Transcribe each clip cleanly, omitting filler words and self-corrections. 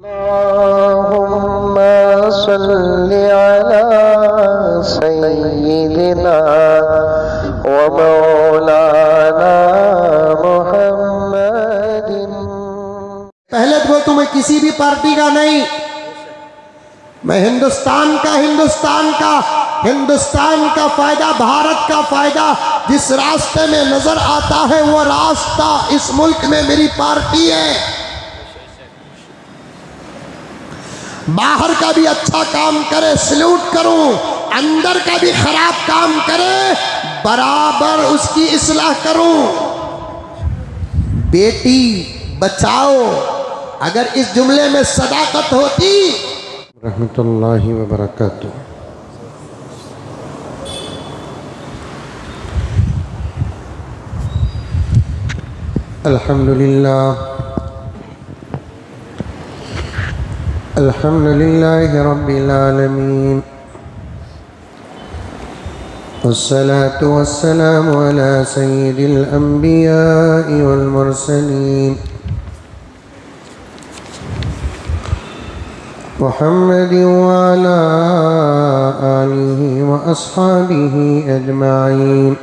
अल्लाहुम्मा सल्लि अला सय्यिदिना व मौलाना मुहम्मदिन। पहले तो बोलता हूं मैं किसी भी पार्टी का नहीं, मैं हिंदुस्तान का फायदा, भारत का फायदा जिस रास्ते में नजर आता है वो रास्ता इस मुल्क में मेरी पार्टी है। बाहर का भी अच्छा काम करे सल्यूट करूं, अंदर का भी खराब काम करे बराबर उसकी इस्लाह करूं। बेटी बचाओ, अगर इस जुमले में सदाकत होती। रहमतुल्लाहि व बरकातुहू। अल्हम्दुलिल्लाह अल्हम्दुलिल्लाहि रब्बिल आलमीन वस्सलातु वस्सलामु अला सय्यिदिल अंबिया'i वल मुरसलीन मुहम्मद व अला आलिहि व अस्हाबिहि अजमाइन।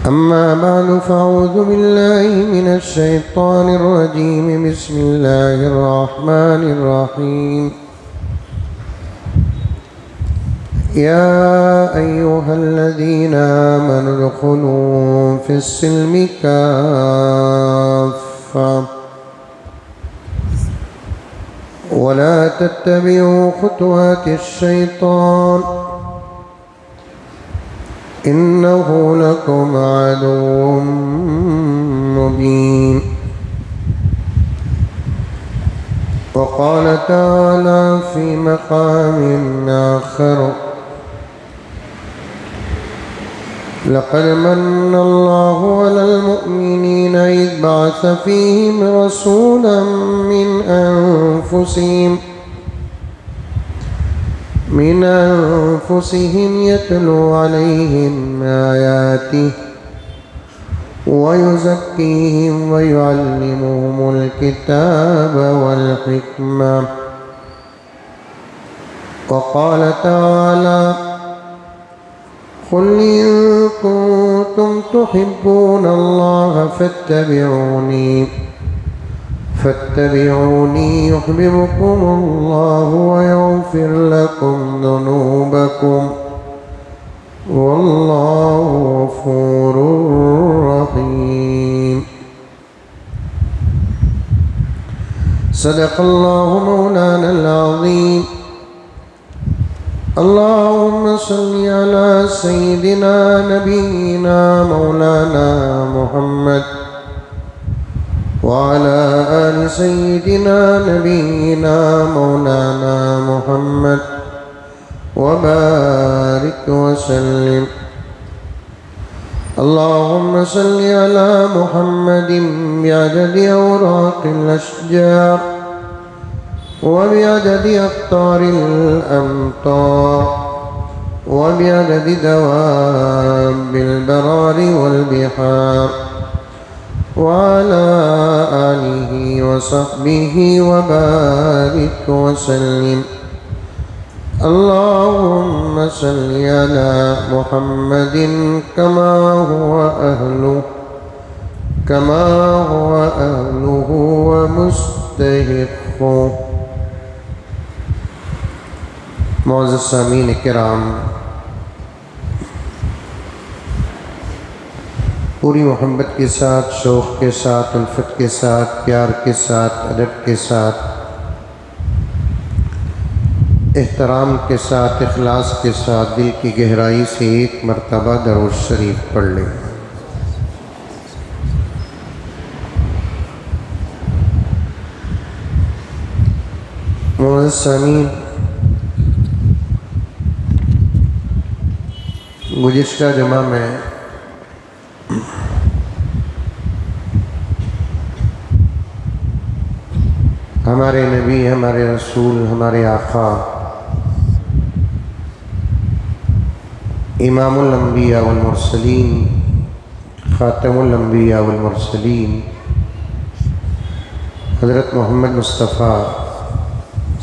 अम्मा बाद फ़अऊज़ु बिल्लाहि मिनश शैतानिर रजीम। बिस्मिल्लाहिर रहमानिर रहीम। या अय्युहल्लज़ीना आमनु उदख़ुलू फ़िस्सिल्मि काफ़्फ़ा वला तत्तबिऊ ख़ुतवातिश शैतान इन्नहु लकुम अदुव्वुम मुबीन। वक़ाल तआला फ़ी मक़ामिन आख़र लक़द मन्न अल्लाहु अलल मुअमिनीना इज़ बअस फ़ीहिम रसूलन मिन अनफुसिहिम यतलू अलैहिम आयातिहि व युज़क्कीहिम व युअल्लिमुहुमुल किताब वल हिकमा। वक़ाल तआला क़ुल इन कुन्तुम तुहिब्बूना अल्लाह फत्तबिऊनी युहब्बिबकुमुल्लाहु व यग़फ़िर लकुम ज़ुनूबकुम वल्लाहु गफ़ूरुर रहीम। सदक़ल्लाहु मौलानल अज़ीम। अल्लाहुम्मा सल्लि अला सय्यिदिना नबीना मौलाना मुहम्मद वअला आलि सय्यिदिना नबीना मौलाना मुहम्मद वबारिक वसल्लिम। अल्लाहुम्मा सल्लि अला मुहम्मदिन बिअददि औराक़िल अशजार वबिअददि अक़्तारिल अमतार वबिअददि दवाबिल बरारि वल बिहार वअला आलिहि वसहबिहि वबारिक वसल्लिम। अल्लाहुम्मा सल्लि अला मुहम्मदिन कमा हुवा अहलुहु व मुस्तहिक़्क़ुहु। मुअज़्ज़ज़ सामीन किराम, पूरी मोहब्बत के साथ, शौक़ के साथ, उल्फत के साथ, प्यार के साथ, अदब के साथ, एहतराम के साथ, इखलास के साथ दिल की गहराई से एक मरतबा दरूद शरीफ पढ़ लें। मुअज़्ज़ज़ सामीन, गुज़िश्ता जुमा में हमारे नबी, हमारे रसूल, हमारे आका इमामुल अंबिया वल मुरसलीन, खातमुल अंबिया वल मुरसलीन हज़रत मोहम्मद मुस्तफ़ा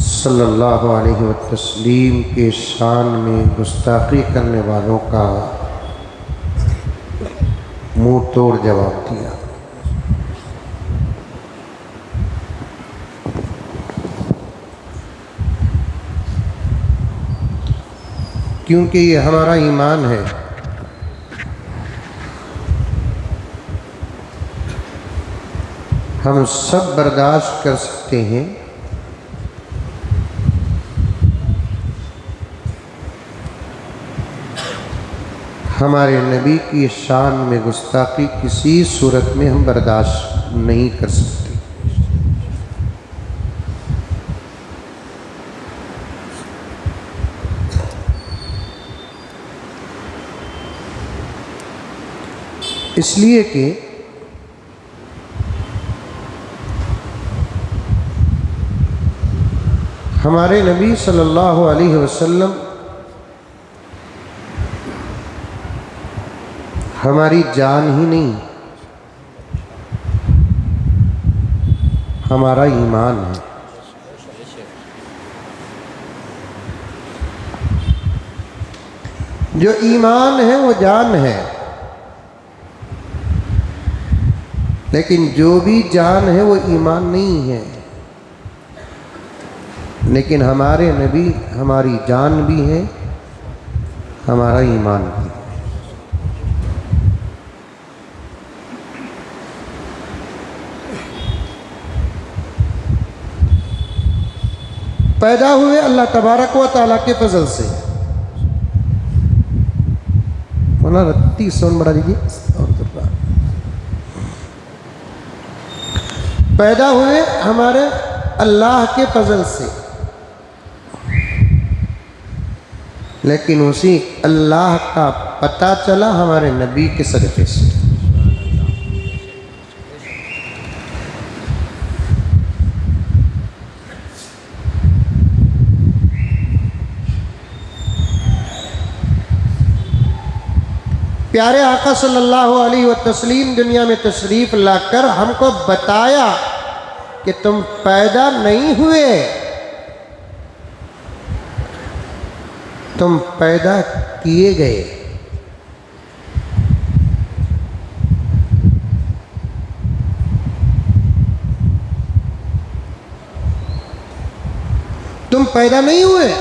सल्लल्लाहु अलैहि वसल्लम के शान में गुस्ताखी करने वालों का मुंह तोड़ जवाब दिया। क्योंकि ये हमारा ईमान है। हम सब बर्दाश्त कर सकते हैं, हमारे नबी की शान में गुस्ताखी किसी सूरत में हम बर्दाश्त नहीं कर सकते। इसलिए कि हमारे नबी सल्लल्लाहु अलैहि वसल्लम हमारी जान ही नहीं, हमारा ईमान है। जो ईमान है वो जान है, लेकिन जो भी जान है वो ईमान नहीं है। लेकिन हमारे नबी हमारी जान भी है, हमारा ईमान भी है। पैदा हुए अल्लाह तबारक व तआला के फजल से। मौलाना रत्ती सोन बढ़ा दीजिए। पैदा हुए हमारे अल्लाह के फजल से, लेकिन उसी अल्लाह का पता चला हमारे नबी के सदक़े से। प्यारे आका सल्लल्लाहु अलैहि वसल्लम दुनिया में तशरीफ लाकर हमको बताया कि तुम पैदा नहीं हुए, तुम पैदा किए गए। तुम पैदा नहीं हुए,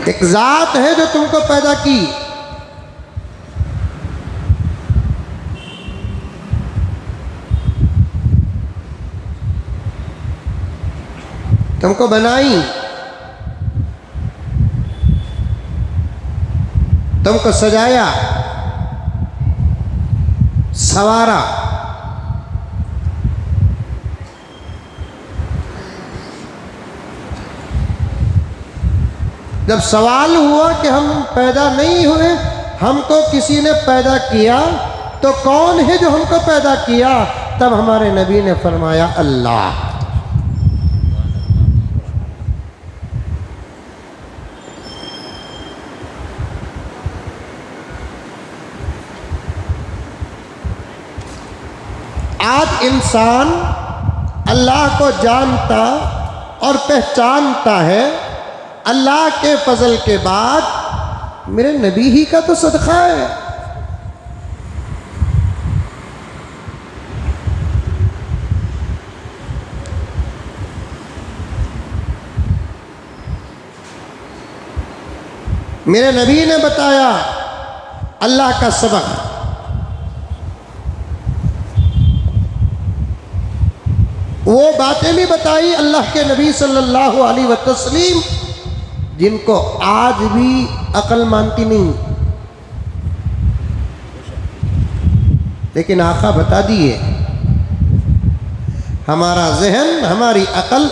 एक जात है जो तुमको पैदा की। तुमको बनाई, तुमको सजाया, संवारा। जब सवाल हुआ कि हम पैदा नहीं हुए, हमको किसी ने पैदा किया, तो कौन है जो हमको पैदा किया? तब हमारे नबी ने फरमाया अल्लाह। आज इंसान अल्लाह को जानता और पहचानता है अल्लाह के फजल के बाद मेरे नबी ही का तो सदका है। मेरे नबी ने बताया अल्लाह का सबक। वो बातें भी बताई अल्लाह के नबी सल्लल्लाहु अलैहि वसल्लम जिनको आज भी अकल मानती नहीं, लेकिन आका बता दिए। हमारा जहन, हमारी अकल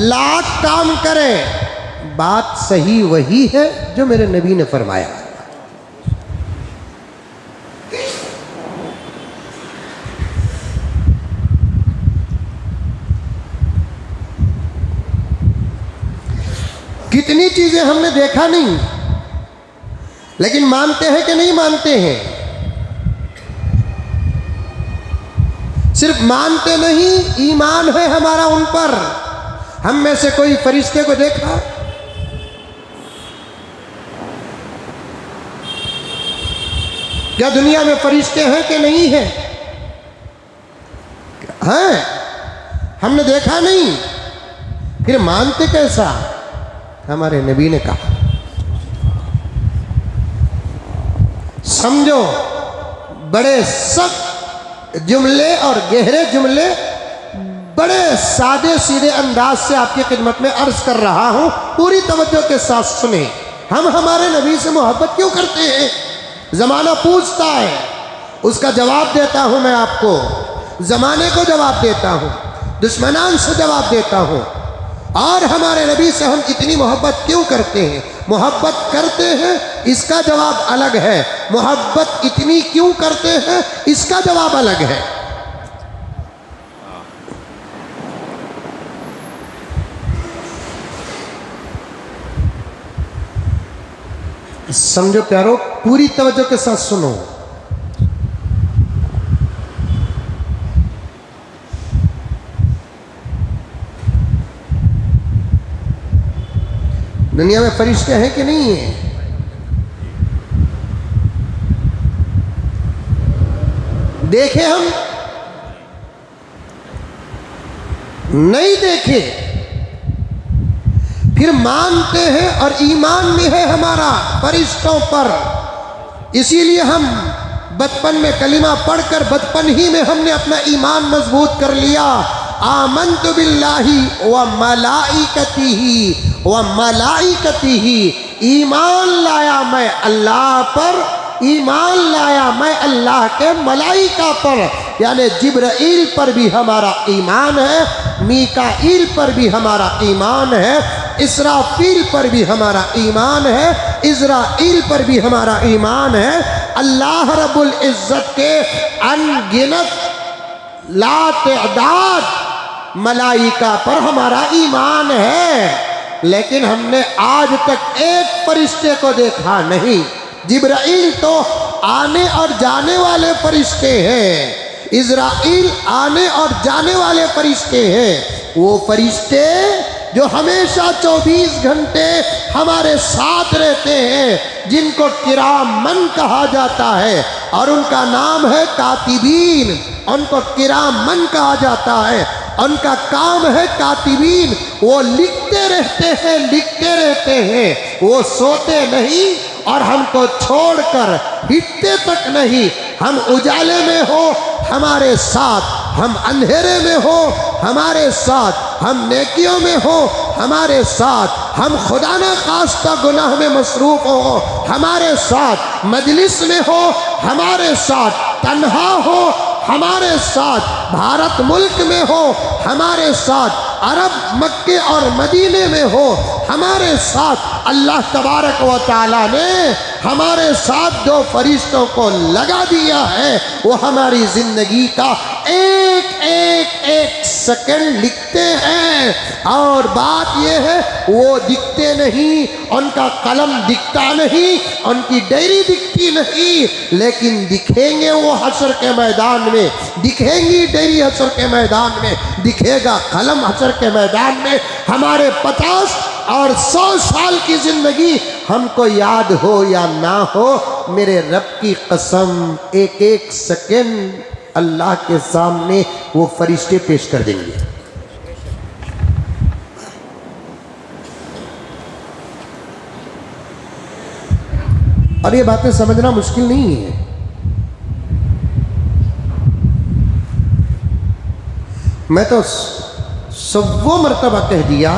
लाख काम करे, बात सही वही है जो मेरे नबी ने फरमाया। कितनी चीजें हमने देखा नहीं, लेकिन मानते हैं कि नहीं मानते हैं? सिर्फ मानते नहीं, ईमान है हमारा उन पर। हम में से कोई फरिश्ते को देखा? क्या दुनिया में फरिश्ते हैं कि नहीं है? हैं, हमने देखा नहीं, फिर मानते कैसा? हमारे नबी ने कहा। समझो, बड़े सख्त जुमले और गहरे जुमले बड़े सादे सीधे अंदाज से आपकी खिदमत में अर्ज कर रहा हूं, पूरी तवज्जो के साथ सुने। हम हमारे नबी से मोहब्बत क्यों करते हैं? ज़माना पूछता है, उसका जवाब देता हूं मैं आपको। ज़माने को जवाब देता हूं, दुश्मनान से जवाब देता हूं। और हमारे नबी से हम इतनी मोहब्बत क्यों करते हैं? मोहब्बत करते हैं, इसका जवाब अलग है। मोहब्बत इतनी क्यों करते हैं, इसका जवाब अलग है। समझो प्यारो, पूरी तवज्जो के साथ सुनो। दुनिया में फरिश्ते हैं कि नहीं है? देखे हम? नहीं देखे, फिर मानते हैं और ईमान में है हमारा फरिश्तों पर। इसीलिए हम बचपन में कलिमा पढ़कर बचपन ही में हमने अपना ईमान मजबूत कर लिया। आमन्तु बिल्लाहि व मलाइकतिही व मलाइकतिही, ईमान लाया मैं अल्लाह पर, ईमान लाया मैं अल्लाह के मलाइका पर, यानी जिब्राइल पर भी हमारा ईमान है, मीकाईल पर भी हमारा ईमान है, इसराफील पर भी हमारा ईमान है, इज़राइल पर भी हमारा ईमान है। अल्लाह रब्बुल इज़्ज़त के अनगिनत लातेदाद मलाइका पर हमारा ईमान है। लेकिन हमने आज तक एक फरिश्ते को देखा नहीं। जिब्राइल तो आने और जाने वाले फरिश्ते हैं, इज़राइल आने और जाने वाले फरिश्ते हैं। वो फरिश्ते जो हमेशा 24 घंटे हमारे साथ रहते हैं, जिनको किरामन कहा जाता है और उनका नाम है कातिबीन। उनको किरामन कहा जाता है, उनका काम है कातिबीन। वो लिखते रहते हैं, लिखते रहते हैं, वो सोते नहीं और हमको छोड़कर हिटते तक नहीं। हम उजाले में हो हमारे साथ, हम अंधेरे में हो हमारे साथ, हम नेकियों में हो हमारे साथ, हम खुदा न खास्ता गुनाह में मसरूफ हो हमारे साथ, मजलिस में हो हमारे साथ, तन्हा हो हमारे साथ, भारत मुल्क में हो हमारे साथ, अरब मक्के और मदीने में हो हमारे साथ। अल्लाह तबारक व तआला ने हमारे साथ दो फरिश्तों को लगा दिया है। वो हमारी जिंदगी का एक एक एक सेकंड लिखते हैं। और बात यह है, वो दिखते नहीं, उनका कलम दिखता नहीं, उनकी डायरी दिखती नहीं, लेकिन दिखेंगे वो हशर के मैदान में, दिखेंगी डायरी हशर के मैदान में, दिखेगा कलम हशर के मैदान में। हमारे 50 और 100 साल की जिंदगी हमको याद हो या ना हो, मेरे रब की कसम एक एक सेकंड अल्लाह के सामने वो फरिश्ते पेश कर देंगे। और ये बातें समझना मुश्किल नहीं है। मैं तो 100 मरतबा कह दिया,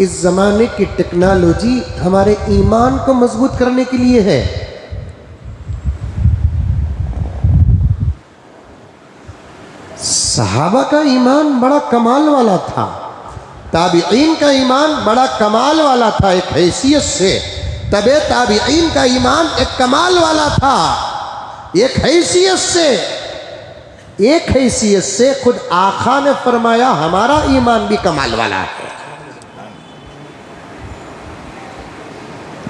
इस ज़माने की टेक्नोलॉजी हमारे ईमान को मजबूत करने के लिए है। सहाबा का ईमान बड़ा कमाल वाला था, ताबीईन का ईमान बड़ा कमाल वाला था एक हैसियत से। तबे ताबीईन का ईमान एक कमाल वाला था एक हैसियत से। एक हैसियत से खुद आका ने फरमाया हमारा ईमान भी कमाल वाला है।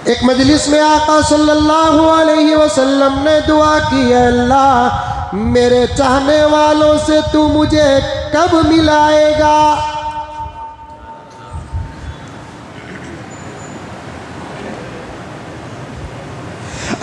एक मजलिस में आका सल्लल्लाहु अलैहि वसल्लम ने दुआ की, अल्लाह मेरे चाहने वालों से तू मुझे कब मिलाएगा?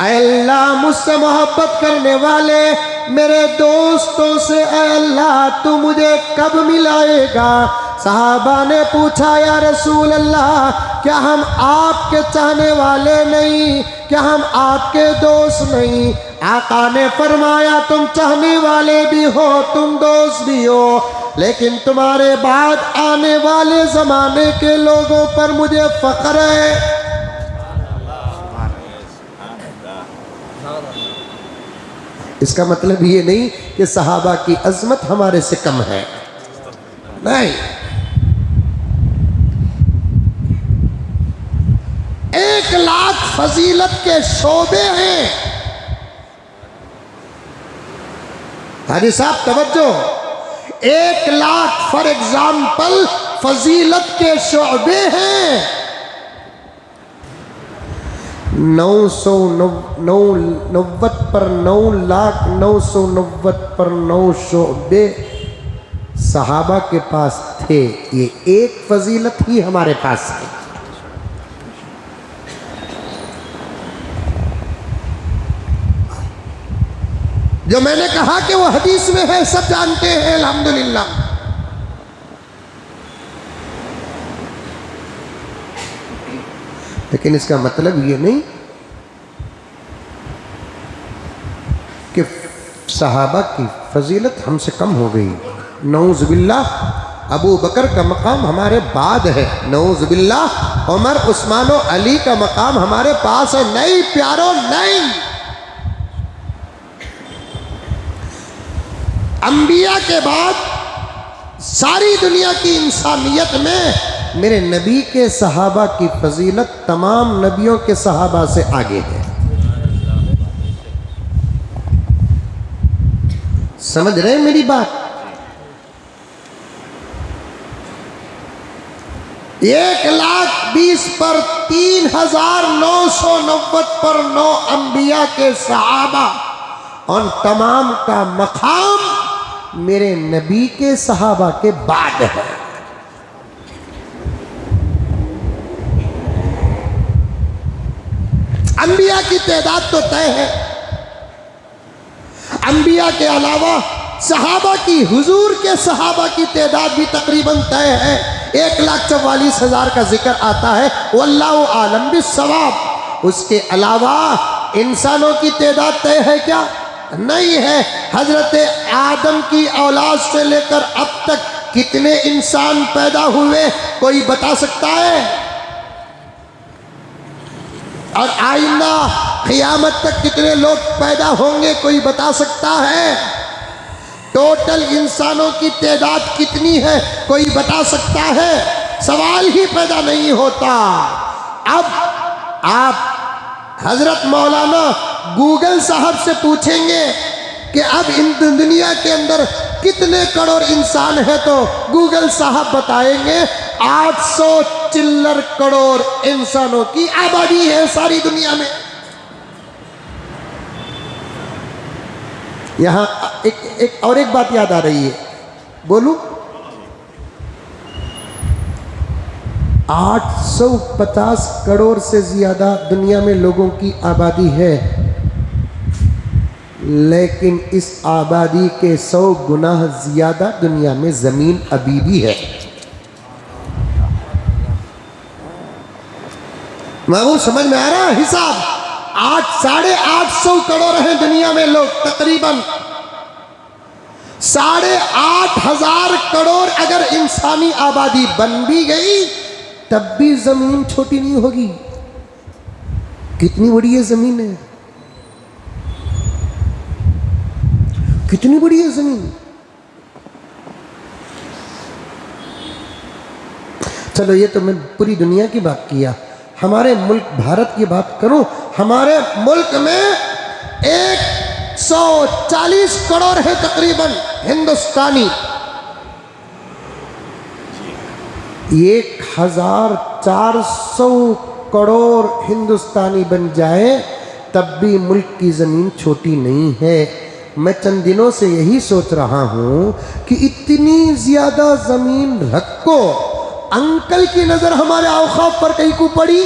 अल्लाह मुझसे मोहब्बत करने वाले मेरे दोस्तों से अल्लाह तू मुझे कब मिलाएगा? सहाबा ने पूछा या रसूल अल्लाह, क्या हम आपके चाहने वाले नहीं, क्या हम आपके दोस्त नहीं? आका ने फरमाया तुम चाहने वाले भी हो, तुम दोस्त भी हो, लेकिन तुम्हारे बाद आने वाले जमाने के लोगों पर मुझे फख्र है। इसका मतलब ये नहीं कि सहाबा की अजमत हमारे से कम है, नहीं। 1 लाख फजीलत के शोबे हैं। हाजी साहब तवज्जो, 1 लाख फॉर एग्जाम्पल फजीलत के शोबे हैं। 990 पर 9,09,990 पर 9 शोबे सहाबा के पास थे। ये एक फजीलत ही हमारे पास है। जो मैंने कहा कि वो हदीस में है, सब जानते हैं अल्हम्दुलिल्लाह। लेकिन इसका मतलब ये नहीं कि सहाबा की फजीलत हमसे कम हो गई। नऊज़ुबिल्लाह, अबू बकर का मकाम हमारे बाद है। नऊज़ुबिल्लाह, उमर, उस्मान और अली का मकाम हमारे पास है। नहीं प्यारो, नहीं। अंबिया के बाद सारी दुनिया की इंसानियत में मेरे नबी के सहाबा की फजीलत तमाम नबियों के सहाबा से आगे है। समझ रहे हैं मेरी बात? 1,20,000 पर 3,990 पर 9 अंबिया के सहाबा और तमाम का मकाम मेरे नबी के सहाबा के बाद है। अंबिया की तादाद तो तय है। अंबिया के अलावा सहाबा की, हुजूर के सहाबा की तादाद भी तकरीबन तय है। 1,44,000 का जिक्र आता है, वल्लाहु आलम बिस्सवाब। उसके अलावा इंसानों की तादाद तय है क्या? नहीं है। हजरत आदम की औलाद से लेकर अब तक कितने इंसान पैदा हुए, कोई बता सकता है? और आइंदा क़यामत तक कितने लोग पैदा होंगे, कोई बता सकता है? टोटल इंसानों की तादाद कितनी है, कोई बता सकता है? सवाल ही पैदा नहीं होता। अब आप हजरत मौलाना गूगल साहब से पूछेंगे कि अब इन दुनिया के अंदर कितने करोड़ इंसान है, तो गूगल साहब बताएंगे 800 चिल्लर करोड़ इंसानों की आबादी है सारी दुनिया में। यहां एक बात याद आ रही है, बोलूं? 850 करोड़ से ज्यादा दुनिया में लोगों की आबादी है, लेकिन इस आबादी के 100 गुना ज्यादा दुनिया में जमीन अभी भी है। मामूल समझ में आ रहा है हिसाब? 8,500 करोड़ हैं दुनिया में लोग तकरीबन। 8,500 करोड़ अगर इंसानी आबादी बन भी गई तब भी जमीन छोटी नहीं होगी। कितनी बड़ी है जमीन है, कितनी बड़ी है जमीन। चलो ये तो मैं पूरी दुनिया की बात किया, हमारे मुल्क भारत की बात करूं। हमारे मुल्क में 140 करोड़ है तकरीबन हिंदुस्तानी। 1,400 करोड़ हिंदुस्तानी बन जाए तब भी मुल्क की ज़मीन छोटी नहीं है। मैं चंद दिनों से यही सोच रहा हूं कि इतनी ज्यादा जमीन रखो, अंकल की नजर हमारे औकाफ पर कहीं को पड़ी।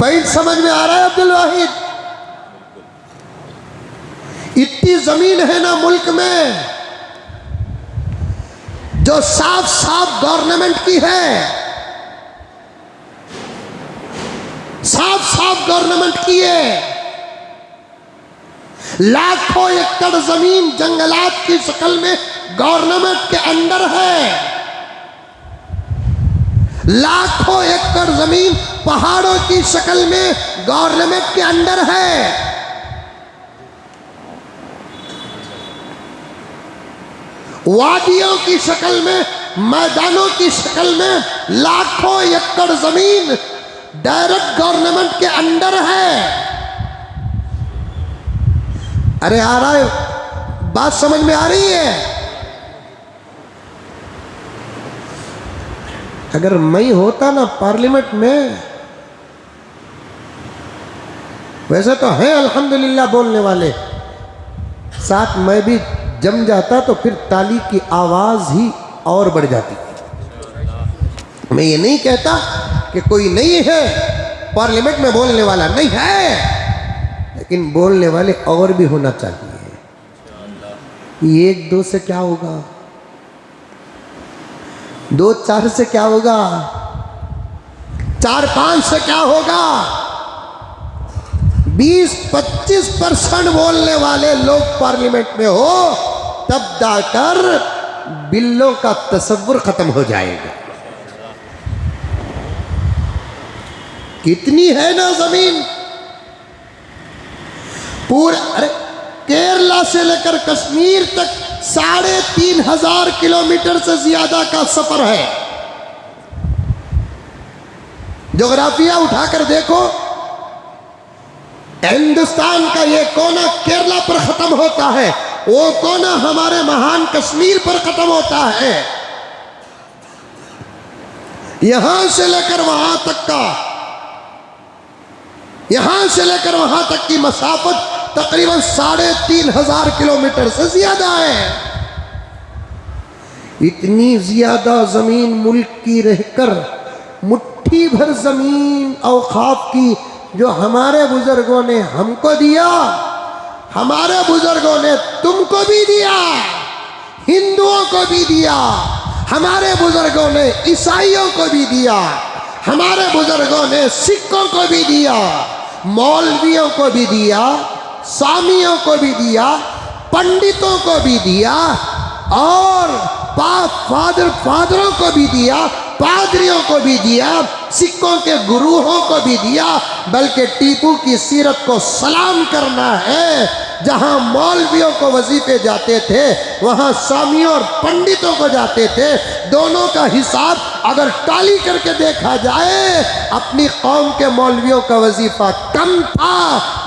पॉइंट समझ में आ रहा है अब्दुल वाहिद? इतनी जमीन है ना मुल्क में जो साफ साफ गवर्नमेंट की है, साफ साफ गवर्नमेंट की है। लाखों एकड़ जमीन जंगलात की शक्ल में गवर्नमेंट के अंडर है, लाखों एकड़ जमीन पहाड़ों की शक्ल में गवर्नमेंट के अंडर है। वादियों की शक्ल में, मैदानों की शक्ल में लाखों एकड़ जमीन डायरेक्ट गवर्नमेंट के अंडर है। अरे आ रहा है, बात समझ में आ रही है? अगर मैं होता ना पार्लियामेंट में, वैसे तो है अल्हम्दुलिल्लाह बोलने वाले, साथ मैं भी जम जाता तो फिर ताली की आवाज ही और बढ़ जाती। मैं ये नहीं कहता कि कोई नहीं है पार्लियामेंट में बोलने वाला, नहीं है, लेकिन बोलने वाले और भी होना चाहिए। एक दो से क्या होगा, दो चार से क्या होगा, चार पांच से क्या होगा? 20-25% बोलने वाले लोग पार्लियामेंट में हो, तब जाकर बिल्लों का तसव्वुर खत्म हो जाएगा। कितनी है ना जमीन पूरे, अरे केरला से लेकर कश्मीर तक 3500 किलोमीटर से ज्यादा का सफर है। ज्योग्राफिया उठाकर देखो, हिंदुस्तान का ये कोना केरला पर खत्म होता है, वो कोना हमारे महान कश्मीर पर खत्म होता है। यहां से लेकर वहां तक का, यहां से लेकर वहां तक की मसाफत तकरीबन 3500 किलोमीटर से ज्यादा है। इतनी ज्यादा जमीन मुल्क की रहकर मुट्ठी भर जमीन औकाफ की जो हमारे बुजुर्गों ने हमको दिया, हमारे बुजुर्गों ने तुमको भी दिया, हिंदुओं को भी दिया, हमारे बुजुर्गों ने ईसाइयों को भी दिया, हमारे बुजुर्गों ने सिखों को भी दिया, मौलवियों को भी दिया, स्वामियों को भी दिया, पंडितों को भी दिया, और फादरों को भी दिया, पादरियों को भी दिया, सिखों के गुरुओं को भी दिया। बल्कि टीपू की सीरत को सलाम करना है, जहां मौलवियों को वजीफे जाते थे वहां स्वामियों और पंडितों को जाते थे। दोनों का हिसाब अगर टाली करके देखा जाए, अपनी कौम के मौलवियों का वजीफा कम था,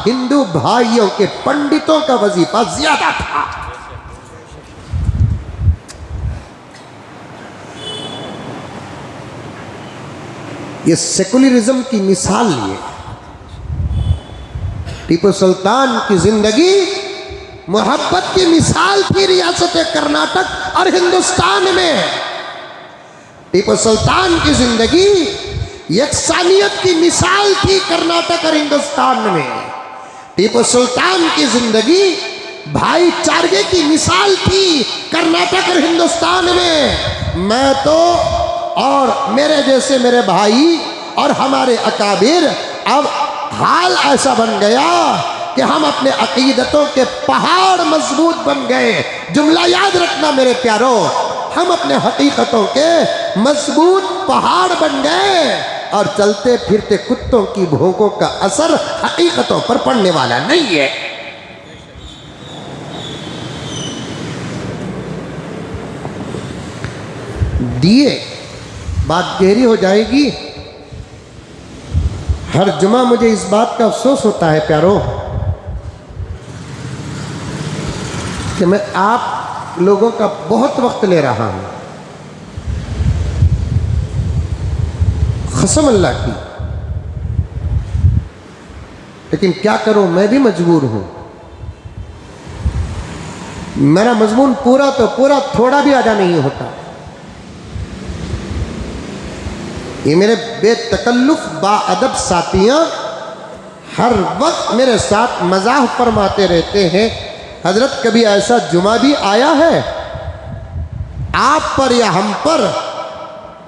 हिंदू भाइयों के पंडितों का वजीफा ज्यादा था। ये सेकुलरिज्म की मिसाल लिए। टीपू सुल्तान की जिंदगी मोहब्बत की मिसाल थी रियासत कर्नाटक और हिंदुस्तान में। टीपू सुल्तान की जिंदगी यकसानियत की मिसाल थी कर्नाटक और हिंदुस्तान में। टीपू सुल्तान की जिंदगी भाईचारे की मिसाल थी कर्नाटक और हिंदुस्तान में। मैं तो और मेरे जैसे मेरे भाई और हमारे अकाबिर, अब हाल ऐसा बन गया कि हम अपने अकीदतों के पहाड़ मजबूत बन गए। जुमला याद रखना मेरे प्यारों, हम अपने हकीकतों के मजबूत पहाड़ बन गए और चलते फिरते कुत्तों की भौंकों का असर हकीकतों पर पड़ने वाला नहीं है। दिए बात गहरी हो जाएगी। हर जुमा मुझे इस बात का अफसोस होता है प्यारों कि मैं आप लोगों का बहुत वक्त ले रहा हूं। कसम अल्लाह की, लेकिन क्या करूं, मैं भी मजबूर हूं। मेरा मजमून पूरा तो पूरा, थोड़ा भी अदा नहीं होता। ये मेरे बेतकल्लुफ बाअदब साथियाँ हर वक्त मेरे साथ मजाक फरमाते रहते हैं, हजरत कभी ऐसा जुमा भी आया है आप पर या हम पर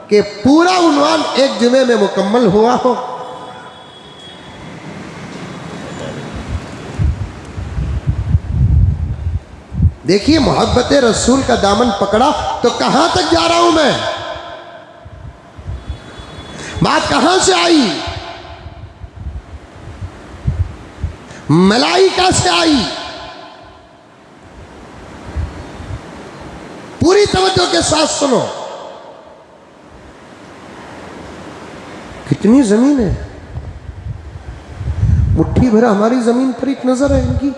कि पूरा उन्वान एक जुमे में मुकम्मल हुआ हो? देखिए, मोहब्बत रसूल का दामन पकड़ा तो कहां तक जा रहा हूं मैं, बात कहां से आई, मलाइका से आई। पूरी तवज्जो के साथ सुनो। कितनी जमीन है, मुट्ठी भर हमारी जमीन पर एक नजर है इनकी।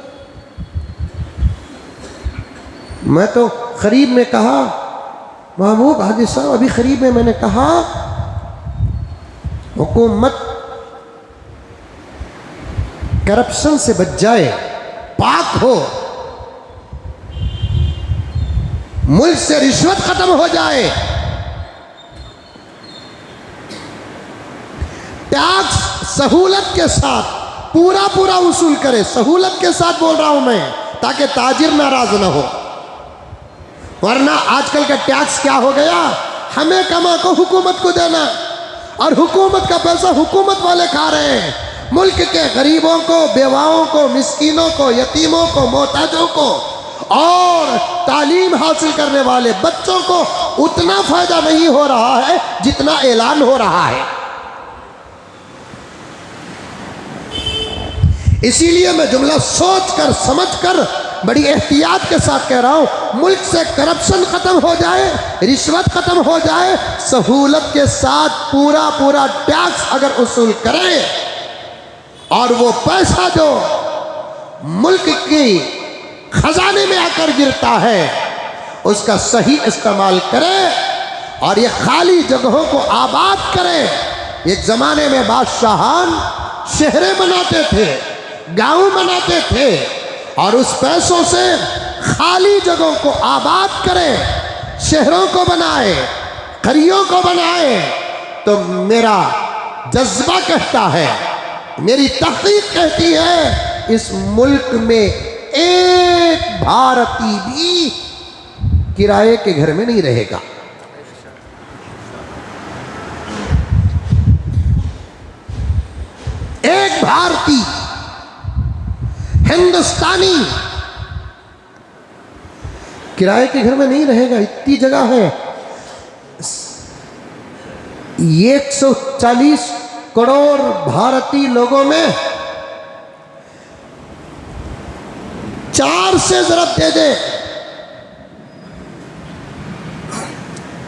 मैं तो करीब में कहा, महबूब हाजी साहब, अभी करीब में मैंने कहा हुकूमत करप्शन से बच जाए, पाक हो, मुल्क से रिश्वत खत्म हो जाए, टैक्स सहूलत के साथ पूरा पूरा वसूल करे। सहूलत के साथ बोल रहा हूं मैं, ताकि ताजिर नाराज ना हो। वरना आजकल का टैक्स क्या हो गया, हमें कमा को हुकूमत को देना, और हुकूमत का पैसा हुकूमत वाले खा रहे हैं। मुल्क के गरीबों को, बेवाओं को, मिस्कीनों को, यतीमों को, मोहताजों को और तालीम हासिल करने वाले बच्चों को उतना फायदा नहीं हो रहा है जितना ऐलान हो रहा है। इसीलिए मैं जुमला सोच कर समझ कर बड़ी एहतियात के साथ कह रहा हूं, मुल्क से करप्शन खत्म हो जाए, रिश्वत खत्म हो जाए, सहूलत के साथ पूरा पूरा टैक्स अगर वसूल करें और वो पैसा जो मुल्क की खजाने में आकर गिरता है उसका सही इस्तेमाल करें और ये खाली जगहों को आबाद करें। एक जमाने में बादशाहान शहरें बनाते थे, गांव बनाते थे, और उस पैसों से खाली जगहों को आबाद करें, शहरों को बनाए, करियों को बनाए। तो मेरा जज्बा कहता है, मेरी तहकीक कहती है, इस मुल्क में एक भारतीय भी किराए के घर में नहीं रहेगा। एक भारतीय हिंदुस्तानी किराए के घर में नहीं रहेगा। इतनी जगह है, 140 करोड़ भारतीय लोगों में 4 से ज़रब दे दे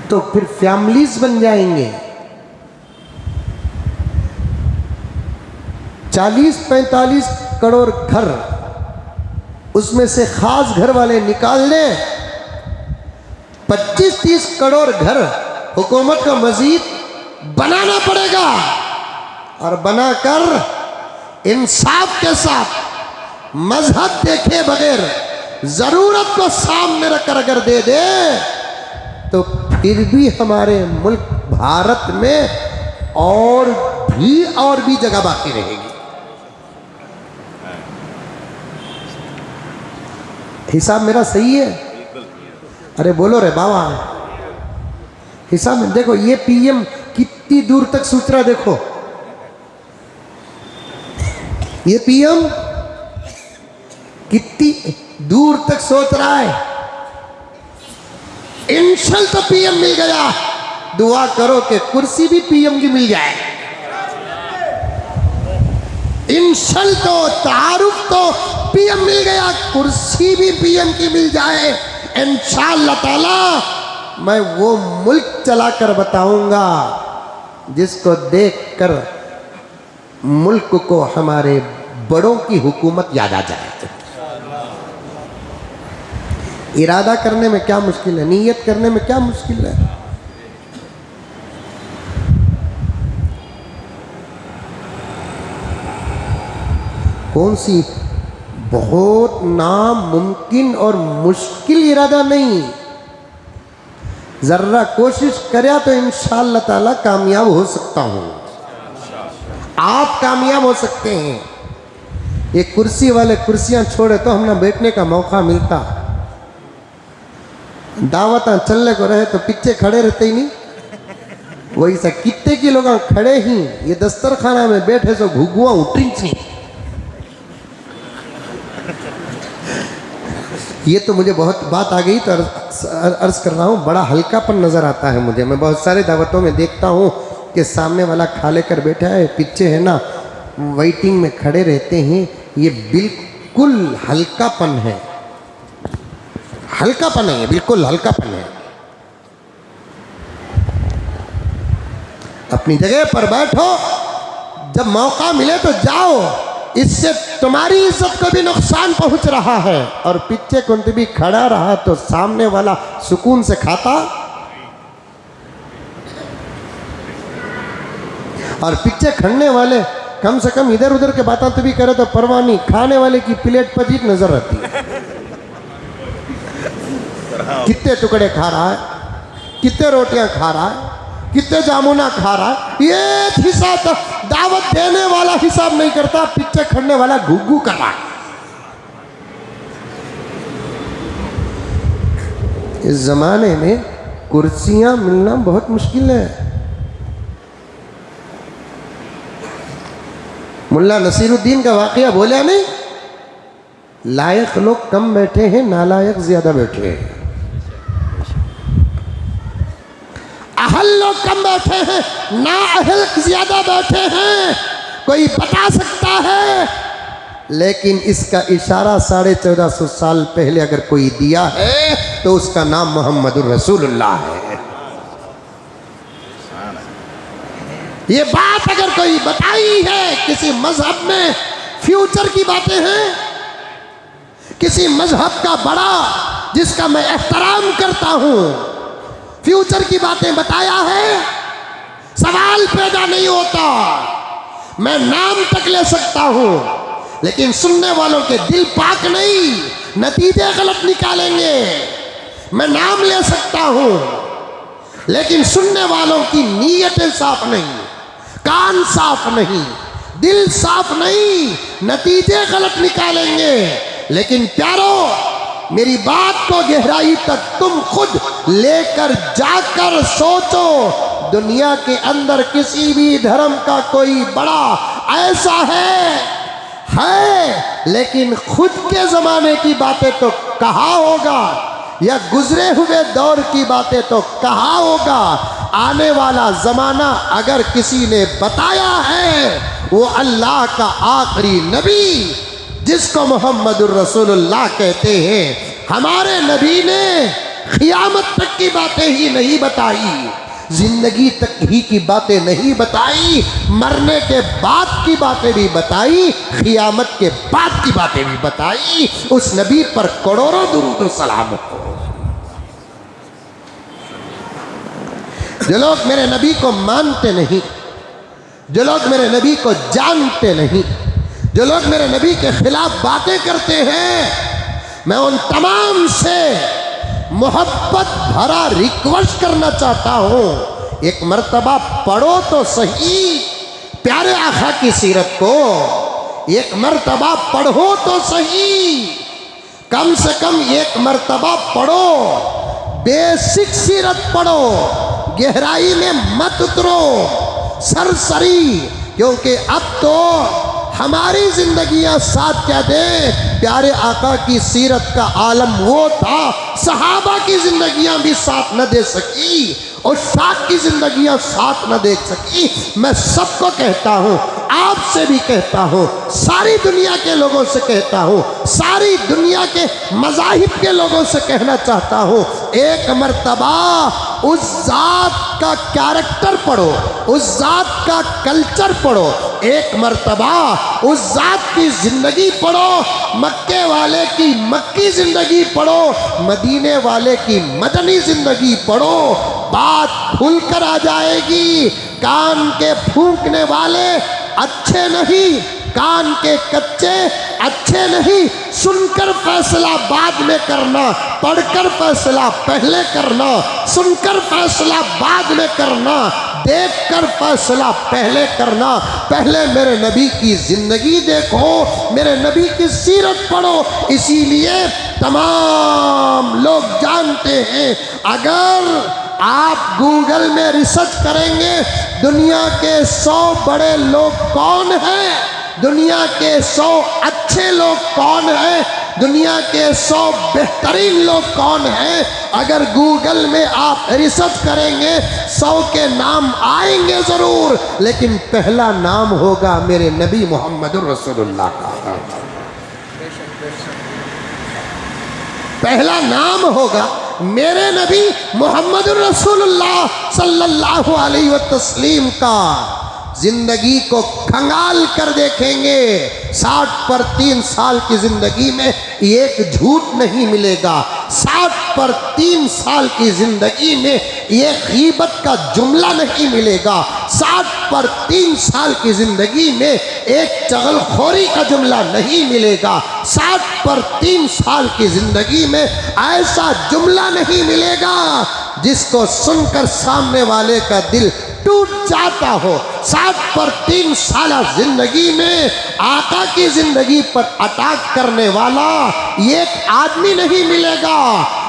तो फिर फैमिलीज बन जाएंगे। 40-45 करोड़ घर, उसमें से खास घर वाले निकाल दें, 25-30 करोड़ घर हुकूमत का मजीद बनाना पड़ेगा, और बनाकर इंसाफ के साथ मजहब देखे बगैर जरूरत को सामने रखकर अगर दे दे तो फिर भी हमारे मुल्क भारत में और भी जगह बाकी रहेगी। हिसाब मेरा सही है? अरे बोलो रे बाबा, हिसाब में देखो, ये पीएम कितनी दूर तक सोच रहा, देखो ये पीएम कितनी दूर तक सोच रहा है। इंशल तो पीएम मिल गया, दुआ करो कि कुर्सी भी पीएम की मिल जाए। इंशल तो तारुफ तो पीएम मिल गया, कुर्सी भी पीएम की मिल जाए। इंशाअल्लाह ताला मैं वो मुल्क चलाकर बताऊंगा जिसको देखकर मुल्क को हमारे बड़ों की हुकूमत याद आ जाए। इरादा करने में क्या मुश्किल है, नीयत करने में क्या मुश्किल है। कौन सी बहुत नामुमकिन और मुश्किल इरादा नहीं, जर्रा कोशिश करे तो इंशाअल्लाह ताला कामयाब हो सकता हूँ। आप कामयाब हो सकते हैं। ये कुर्सी वाले कुर्सियां छोड़े तो हम ना बैठने का मौका मिलता। दावत चलने को रहे तो पीछे खड़े रहते ही नहीं। वही सा कितने के लोग खड़े ही ये दस्तरखाना में बैठे तो घुगुआ उठी नहीं। ये तो मुझे बहुत बात आ गई तो अर्ज कर रहा हूँ, बड़ा हल्कापन नज़र आता है मुझे। मैं बहुत सारे दावतों में देखता हूँ कि सामने वाला खा लेकर बैठा है, पीछे है ना वेटिंग में खड़े रहते हैं। ये बिल्कुल हल्कापन है, हल्कापन है, बिल्कुल हल्कापन है। अपनी जगह पर बैठो, जब मौका मिले तो जाओ, इससे तुम्हारी इज्जत को भी नुकसान पहुंच रहा है। और पीछे कौन भी खड़ा रहा तो सामने वाला सुकून से खाता, और पीछे खड़ने वाले कम से कम इधर उधर के बातें तो भी करे तो परवाह नहीं, खाने वाले की प्लेट पर जीत नजर आती है। कितने टुकड़े खा रहा है, कितने रोटियां खा रहा है, कितने जामुना खा रहा है, ये हिसाब दावत देने वाला हिसाब नहीं करता, पीछे खड़ने वाला घुग्गू कर रहा है। इस जमाने में कुर्सियां मिलना बहुत मुश्किल है। मुल्ला नसीरुद्दीन का वाकया बोला नहीं, लायक लोग कम बैठे हैं, नालायक ज्यादा बैठे हैं। अहल लोग कम बैठे हैं, ना अहल ज्यादा बैठे हैं। कोई बता सकता है, लेकिन इसका इशारा 1450 साल पहले अगर कोई दिया है तो उसका नाम मोहम्मदुर रसूलुल्लाह है। ये बात अगर कोई बताई है, किसी मजहब में फ्यूचर की बातें हैं, किसी मजहब का बड़ा जिसका मैं एहतराम करता हूं, फ्यूचर की बातें बताया है, सवाल पैदा नहीं होता। मैं नाम तक ले सकता हूं, लेकिन सुनने वालों के दिल पाक नहीं, नतीजे गलत निकालेंगे। मैं नाम ले सकता हूं, लेकिन सुनने वालों की नीयतें साफ नहीं, कान साफ नहीं, दिल साफ नहीं, नतीजे गलत निकालेंगे। लेकिन प्यारो, मेरी बात को गहराई तक तुम खुद लेकर जाकर सोचो। दुनिया के अंदर किसी भी धर्म का कोई बड़ा ऐसा है, लेकिन खुद के ज़माने की बातें तो कहा होगा, या गुजरे हुए दौर की बातें तो कहा होगा। आने वाला ज़माना अगर किसी ने बताया है, वो अल्लाह का आखिरी नबी जिसको मोहम्मदुर रसूलुल्लाह कहते हैं। हमारे नबी ने क़यामत तक की बातें ही नहीं बताई, जिंदगी तक ही की बातें नहीं बताई, मरने के बाद की बातें भी बताई, क़यामत के बाद की बातें भी बताई। उस नबी पर करोड़ों दुरूद सलाम हो। जो लोग मेरे नबी को मानते नहीं, जो लोग मेरे नबी को जानते नहीं, जो लोग मेरे नबी के खिलाफ बातें करते हैं, मैं उन तमाम से मोहब्बत भरा रिक्वेस्ट करना चाहता हूँ, एक मर्तबा पढ़ो तो सही प्यारे आका की सीरत को, एक मर्तबा पढ़ो तो सही, कम से कम एक मर्तबा पढ़ो, बेसिक सीरत पढ़ो, गहराई में मत उतरो सरसरी, क्योंकि अब तो हमारी जिंदगियां साथ क्या दे। प्यारे आका की सीरत का आलम वो था, सहाबा की जिंदगियां भी साथ न दे सकी और साथ की जिंदगियां साथ न देख सकी। मैं सबको कहता हूँ, आपसे भी कहता हूँ, सारी दुनिया के लोगों से कहता हूँ, सारी दुनिया के मज़ाहिब के लोगों से कहना चाहता हूँ, एक मर्तबा उस ज़ात का कैरेक्टर पढ़ो, उस ज़ात का कल्चर पढ़ो, एक मर्तबा उस ज़ात की ज़िंदगी पढ़ो, मक्के वाले की मक्की ज़िंदगी पढ़ो, मदीने वाले की मदनी ज़िंदगी पढ़ो, बात खुल कर आ जाएगी। कान के फूंकने वाले अच्छे नहीं, कान के कच्चे अच्छे नहीं, सुनकर फैसला बाद में करना, पढ़कर फैसला पहले करना, सुनकर फैसला बाद में करना, देखकर फैसला पहले करना। पहले मेरे नबी की जिंदगी देखो, मेरे नबी की सीरत पढ़ो। इसीलिए तमाम लोग जानते हैं, अगर आप गूगल में रिसर्च करेंगे दुनिया के 100 बड़े लोग कौन हैं, दुनिया के 100 अच्छे लोग कौन हैं, दुनिया के 100 बेहतरीन लोग कौन हैं, अगर गूगल में आप रिसर्च करेंगे 100 के नाम आएंगे ज़रूर, लेकिन पहला नाम होगा मेरे नबी मोहम्मद रसूलुल्लाह का। पहला नाम होगा मेरे नबी मोहम्मद रसूलुल्लाह सल्लल्लाहु अलैहि वसल्लम का। जिंदगी को खंगाल कर देखेंगे, 60 पर 3 साल की जिंदगी में एक झूठ नहीं मिलेगा, 60 पर 3 साल की जिंदगी में एक गीबत का जुमला नहीं मिलेगा, 60 पर 3 साल की जिंदगी में एक चगलखोरी का जुमला नहीं मिलेगा, 60 पर 3 साल की जिंदगी में ऐसा जुमला नहीं मिलेगा जिसको सुनकर सामने वाले का दिल टूट जाता हो। 60 पर 3 साल जिंदगी में आका की जिंदगी पर अटैक करने वाला एक आदमी नहीं मिलेगा।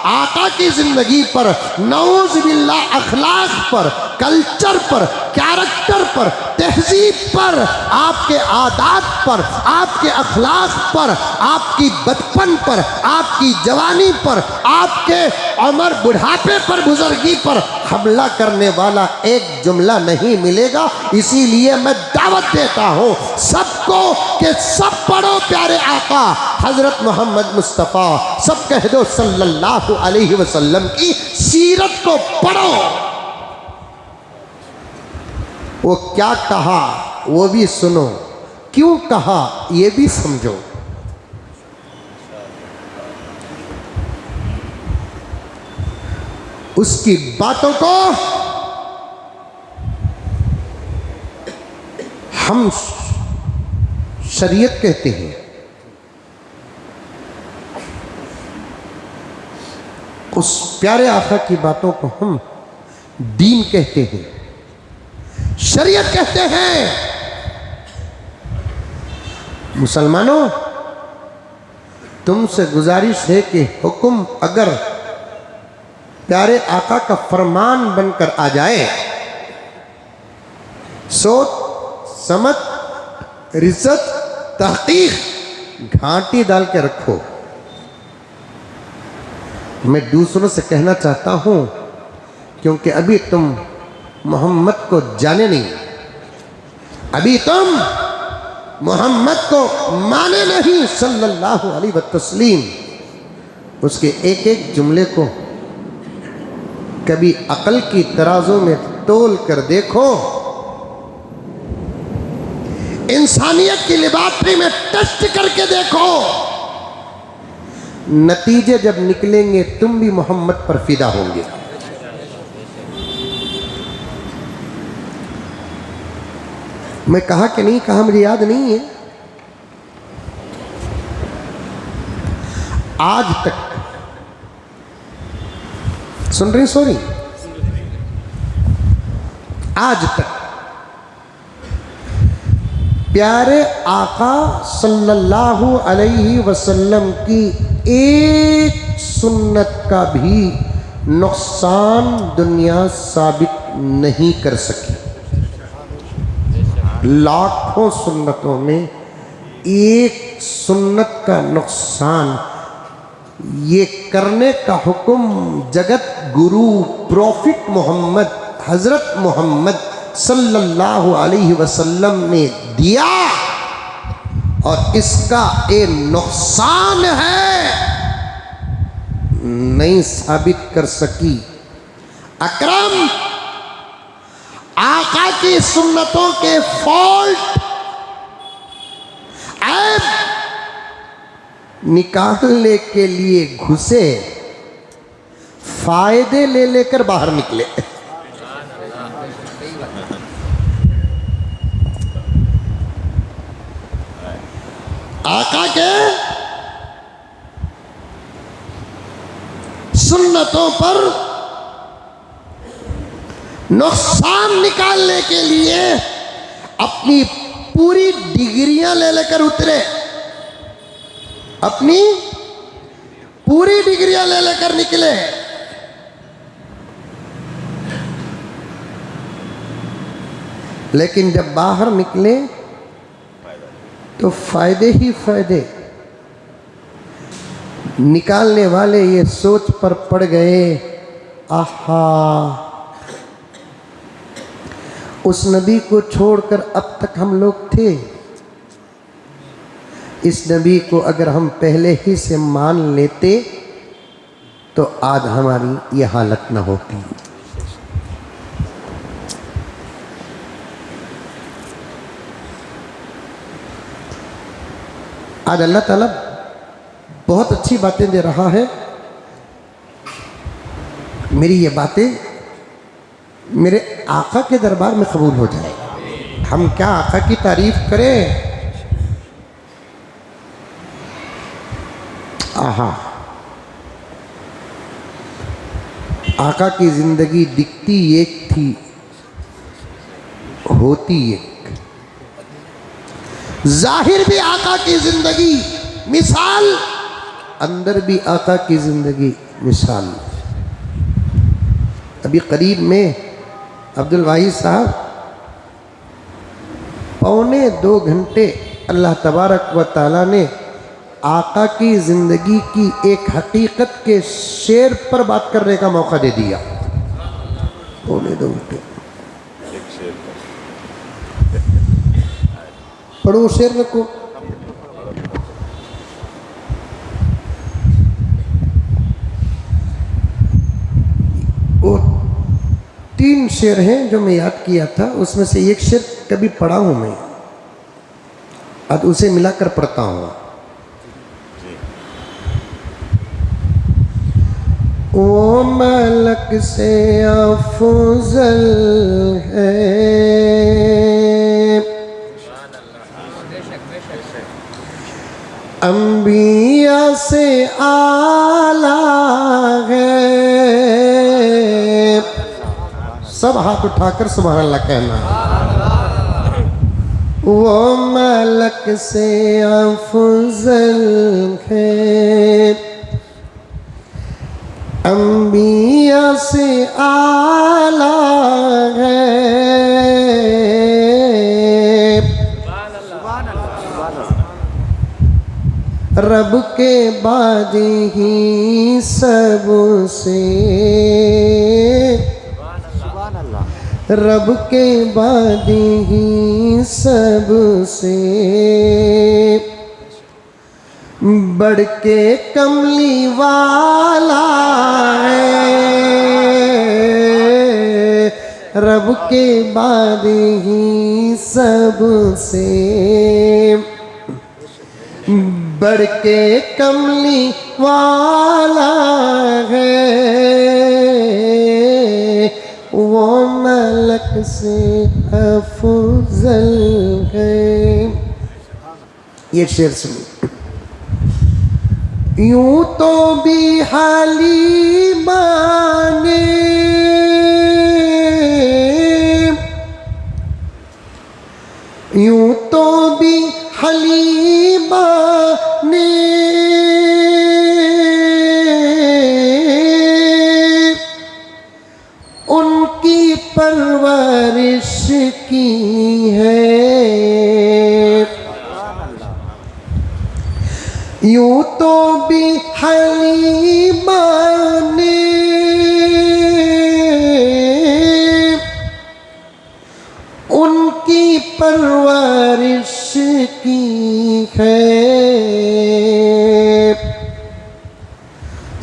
आका की जिंदगी पर नऊज़ बिल्लाह अखलाक पर, कल्चर पर, कैरेक्टर पर, तहजीब पर, आपके आदात पर, आपके अखलाक पर, आपकी बचपन पर, आपकी जवानी पर, आपके उम्र बुढ़ापे पर, बुजुर्गी पर हमला करने वाला एक जुमला नहीं मिलेगा। इसीलिए मैं दावत देता हूँ सबको कि सब पढ़ो प्यारे आका हजरत मोहम्मद मुस्तफ़ा, सब कह दो सल्लल्लाहु अलैहि वसल्लम की सीरत को पढ़ो। वो क्या कहा वो भी सुनो, क्यों कहा ये भी समझो। उसकी बातों को हम शरीयत कहते हैं, उस प्यारे आका की बातों को हम दीन कहते हैं, शरीयत कहते हैं। मुसलमानों, तुमसे गुजारिश है कि हुक्म अगर प्यारे आका का फरमान बनकर आ जाए, सोच समझ रिसर्च तहकीक घाटी डाल के रखो। मैं दूसरों से कहना चाहता हूं, क्योंकि अभी तुम मोहम्मद को जाने नहीं, अभी तुम मोहम्मद को माने नहीं सल्लल्लाहु अलैहि वसल्लम। उसके एक एक जुमले को कभी अकल की तराजू में तोल कर देखो, इंसानियत की लेबोरेटरी में टेस्ट करके देखो, नतीजे जब निकलेंगे तुम भी मोहम्मद पर फिदा होंगे। मैं कहा कि नहीं कहा मुझे याद नहीं है, आज तक सुन रही, सॉरी, आज तक प्यारे आका सल्लल्लाहु अलैहि वसल्लम की एक सुन्नत का भी नुकसान दुनिया साबित नहीं कर सकी। लाखों सुन्नतों में एक सुन्नत का नुकसान, ये करने का हुक्म जगत गुरु प्रॉफिट मोहम्मद हजरत मोहम्मद सल्लल्लाहु अलैहि वसल्लम ने दिया, और इसका एक नुकसान है नहीं साबित कर सकी। अकरम आका की सुन्नतों के फॉल्ट ऐब निकालने के लिए घुसे, फायदे ले लेकर बाहर निकले। आका के सुन्नतों पर नुकसान निकालने के लिए अपनी पूरी डिग्रियां ले लेकर उतरे, अपनी पूरी डिग्रियां ले लेकर निकले। लेकिन जब बाहर निकले तो फायदे ही फायदे। निकालने वाले ये सोच पर पड़ गए, आहा, उस नबी को छोड़कर अब तक हम लोग थे, इस नबी को अगर हम पहले ही से मान लेते तो आज हमारी ये हालत न होती। आज अल्लाह ताला बहुत अच्छी बातें दे रहा है। मेरी ये बातें मेरे आका के दरबार में कबूल हो जाए। हम क्या आका की तारीफ करें। आहा, आका की जिंदगी दिखती एक थी, होती एक। जाहिर भी आका की जिंदगी मिसाल, अंदर भी आका की जिंदगी मिसाल। अभी करीब में अब्दुल वाहिद साहब 1.25 घंटे अल्लाह तबारक व ताला ने आका की ज़िंदगी की एक हकीकत के शेर पर बात करने का मौका दे दिया। 2.25 घंटे पढ़ो शेर रखो। वो 3 शेर हैं जो मैं याद किया था, उसमें से एक शेर कभी पढ़ा हूं मैं, आज उसे मिलाकर पढ़ता हूं। वो मलक से अफजल है, अंबिया से आला है। सब हाथ उठाकर सुभान अल्लाह कहना। वो मलक से अफजल है, अंबिया से आला है। रब के बाद ही सबसे, रब के बाद ही सबसे बढ़ के कमली वाला है। रब के बाद ही सबसे बढ़ के कमली वाला है। वो मलक से अफजल है। ये शेर सुनिए। यूं तो भी हलीमा ने, यूं तो भी हलीमा ने उनकी परवरिश की है। यूं तो भी हलीमा ने उनकी परवरिश की है।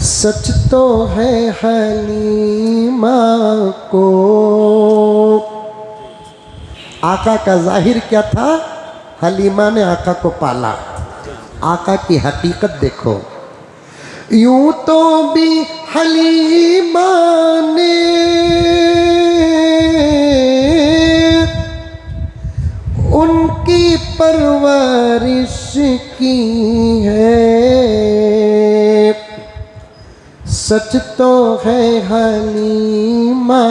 सच तो है हलीमा को, आका का जाहिर क्या था, हलीमा ने आका को पाला। आका की हकीकत देखो। यूं तो भी हलीमा ने उनकी परवरिश की है, सच तो है हलीमा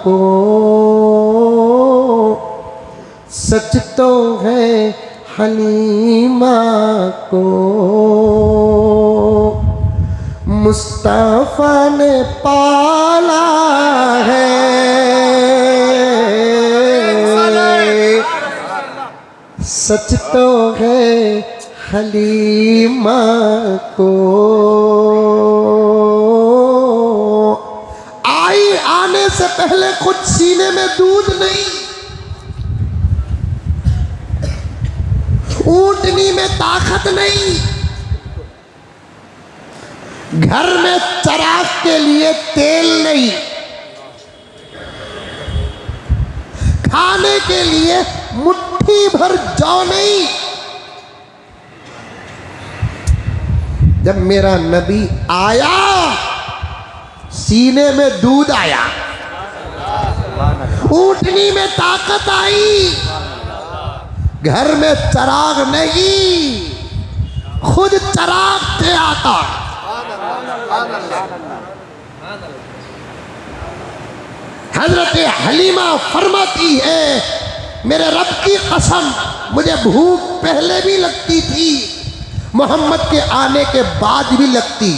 को, सच तो है हलीमा को, मुस्तफा ने पाला है, सच तो है हलीमा को। आई आने से पहले खुद सीने में दूध नहीं, ऊंटनी में ताकत नहीं, घर में चराग के लिए तेल नहीं, खाने के लिए मुट्ठी भर जौ नहीं। जब मेरा नबी आया सीने में दूध आया, ऊंटनी में ताकत आई, घर में चराग नहीं, खुद चराग थे आका। हजरत हलीमा फरमाती है, मेरे रब की कसम मुझे भूख पहले भी लगती थी, मोहम्मद के आने के बाद भी लगती,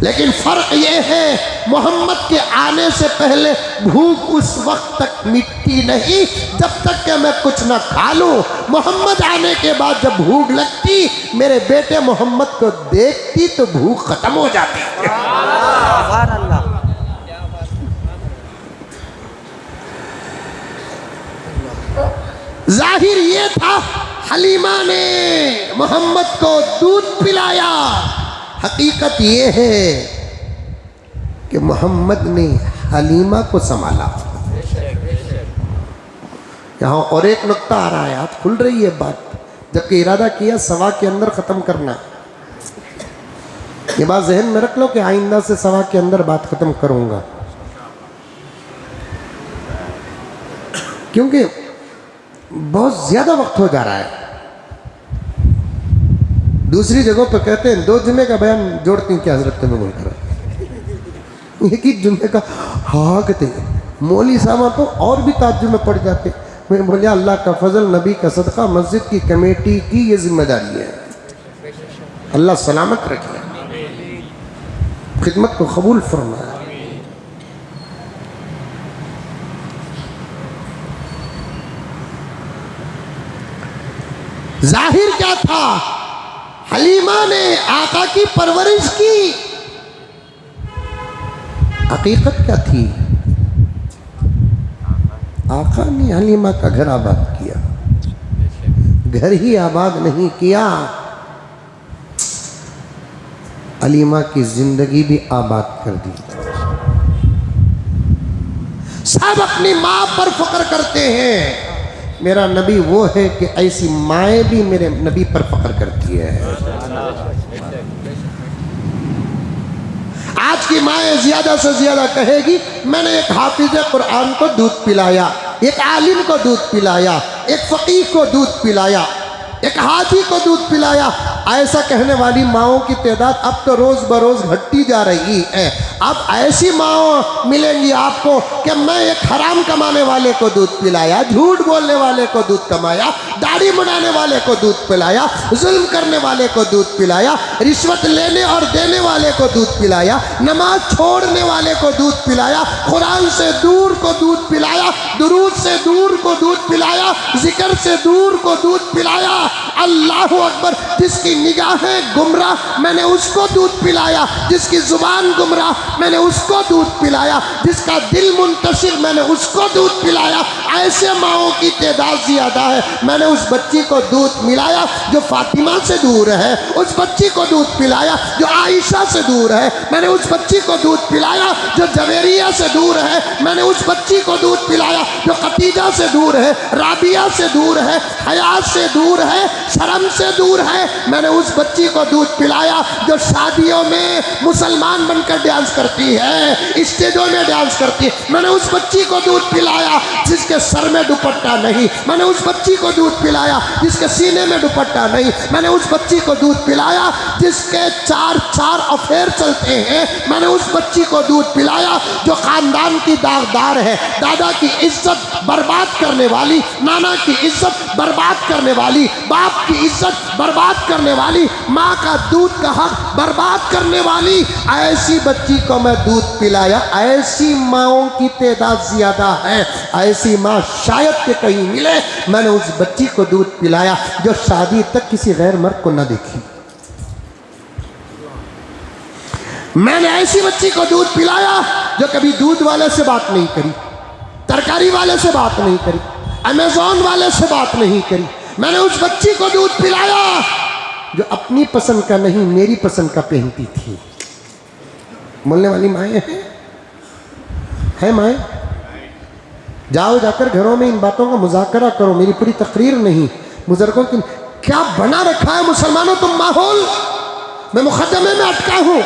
लेकिन फर्क यह है मोहम्मद के आने से पहले भूख उस वक्त तक मिटती नहीं जब तक कि मैं कुछ ना खा लूं। मोहम्मद आने के बाद जब भूख लगती, मेरे बेटे मोहम्मद को देखती तो भूख खत्म हो जाती। जाहिर ये था हलीमा ने मोहम्मद को दूध पिलाया, हकीकत ये है कि मोहम्मद ने हलीमा को संभाला। यहाँ और एक नुक्ता आ रहा है, आप खुल रही है बात, जबकि इरादा किया सवा के अंदर ख़त्म करना। ये बात जहन में रख लो कि आइंदा से सवा के अंदर बात ख़त्म करूँगा, क्योंकि बहुत ज़्यादा वक्त हो जा रहा है। दूसरी जगहों पर कहते हैं 2 जुम्मे का बयान जोड़ती हूँ क्या हजरत में बोलकर, एक ही जुम्मे का हाँ थे मौली साहब तो और भी ताज्जुब में पड़ जाते। मैं बोले अल्लाह का फजल, नबी का सदका, मस्जिद की कमेटी की ये जिम्मेदारी है, अल्लाह सलामत रखे, खिदमत को कबूल फरमाए। जाहिर क्या था, हलीमा ने आका की परवरिश की, हकीकत क्या थी, आका ने हलीमा का घर आबाद किया, घर ही आबाद नहीं किया, हलीमा की जिंदगी भी आबाद कर दी। सब अपनी माँ पर फख्र करते हैं, मेरा नबी वो है कि ऐसी माएँ भी मेरे नबी पर फख्र करती है। आज की माएँ ज्यादा से ज्यादा कहेगी मैंने एक हाफिज कुरान को दूध पिलाया, एक आलिम को दूध पिलाया, एक फकीह को दूध पिलाया, एक हाजी को दूध पिलाया। ऐसा कहने वाली माओं की तादाद अब तो रोज बरोज घटती जा रही है। अब ऐसी माओ मिलेंगी आपको कि मैं एक हराम कमाने वाले को दूध पिलाया, झूठ बोलने वाले को दूध कमाया, दाढ़ी मुड़ाने वाले को दूध पिलाया, जुल्म करने वाले को दूध पिलाया, रिश्वत लेने और देने वाले को दूध पिलाया, नमाज छोड़ने वाले को दूध पिलाया, कुरान से दूर को दूध पिलाया, दुरूद से दूर को दूध पिलाया, जिक्र से दूर को दूध पिलाया। अल्लाहु अकबर। जिसकी निगाहें गुमराह मैंने उसको दूध पिलाया, जिसकी जुबान गुमराह मैंने उसको दूध पिलाया, जिसका दिल मुंतशिर मैंने उसको दूध पिलाया। ऐसे माओं की तादाद ज़्यादा है। मैंने उस बच्ची को दूध मिलाया जो फातिमा से दूर है, उस बच्ची को दूध पिलाया जो आयशा से दूर है, मैंने उस बच्ची को दूध पिलाया जो जवेरिया से दूर है, मैंने उस बच्ची को दूध पिलाया जो खतीजा से दूर है, राबिया से दूर है, हयात से दूर है, शर्म से दूर है। मैंने उस बच्ची को दूध पिलाया जो शादियों में मुसलमान बनकर डांस करती है, स्टेजों में डांस करती है। मैंने उस बच्ची को दूध पिलाया जिसके सर में दुपट्टा नहीं, मैंने उस बच्ची को दूध पिलाया पिलाया जिसके सीने में दुपट्टा नहीं। मैंने उस बच्ची को दूध पिलाया जिसके 4 अफेयर चलते हैं। मैंने उस बच्ची को दूध पिलाया जो खानदान की दागदार है, दादा की इज्जत बर्बाद करने वाली, नाना की इज्जत बर्बाद करने वाली, बाप की इज्जत बर्बाद करने वाली, माँ का दूध का हक बर्बाद करने वाली, ऐसी बच्ची को मैं दूध पिलाया। ऐसी माँओं की तादाद ज्यादा है, ऐसी माँ शायद के कहीं मिले। मैंने उस बच्ची को दूध पिलाया जो शादी तक किसी गैर मर्द को न देखी। मैंने ऐसी बच्ची को दूध पिलाया जो कभी दूध वाले से बात नहीं करी, तरकारी वाले से बात नहीं करी, अमेज़न वाले से बात नहीं करी। मैंने उस बच्ची को दूध पिलाया जो अपनी पसंद का नहीं मेरी पसंद का पहनती थी। बोलने वाली माएँ हैं माएँ? जाओ जाकर घरों में इन बातों का मुज़ाकरा करो, मेरी पूरी तकरीर नहीं। बुजुर्गों की क्या बना रखा है मुसलमानों तुम माहौल। मैं मुकदमे में अटका हूँ।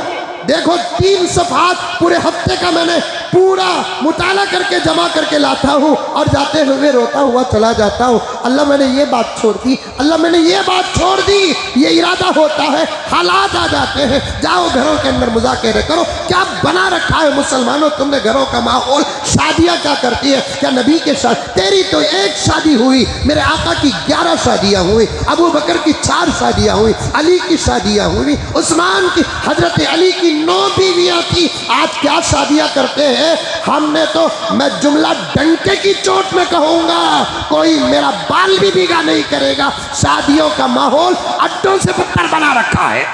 देखो 3 सफ़हात पूरे हफ्ते का मैंने पूरा मुताला करके जमा करके लाता हूँ और जाते हुए रोता हुआ चला जाता हूँ। अल्लाह मैंने ये बात छोड़ दी, अल्लाह मैंने ये बात छोड़ दी। ये इरादा होता है, हालात आ जाते हैं। जाओ घरों के अंदर मुज़ाकरे करो। क्या बना रखा है मुसलमानों तुमने घरों का माहौल। शादियाँ क्या करती है? क्या नबी के साथ तेरी तो एक शादी हुई, मेरे आका की 11 शादियाँ हुई, अबू बकर की 4 शादियाँ हुई, अली की शादियाँ हुई, उस्मान की, हजरत अली की 9 बीवियाँ थी। आज क्या शादियाँ करते हैं। हमने तो, मैं जुमला डंके की चोट में कहूँगा, कोई मेरा बाल भी भीगा नहीं करेगा। शादियों का माहौल अड्डों से पत्थर बना रखा है।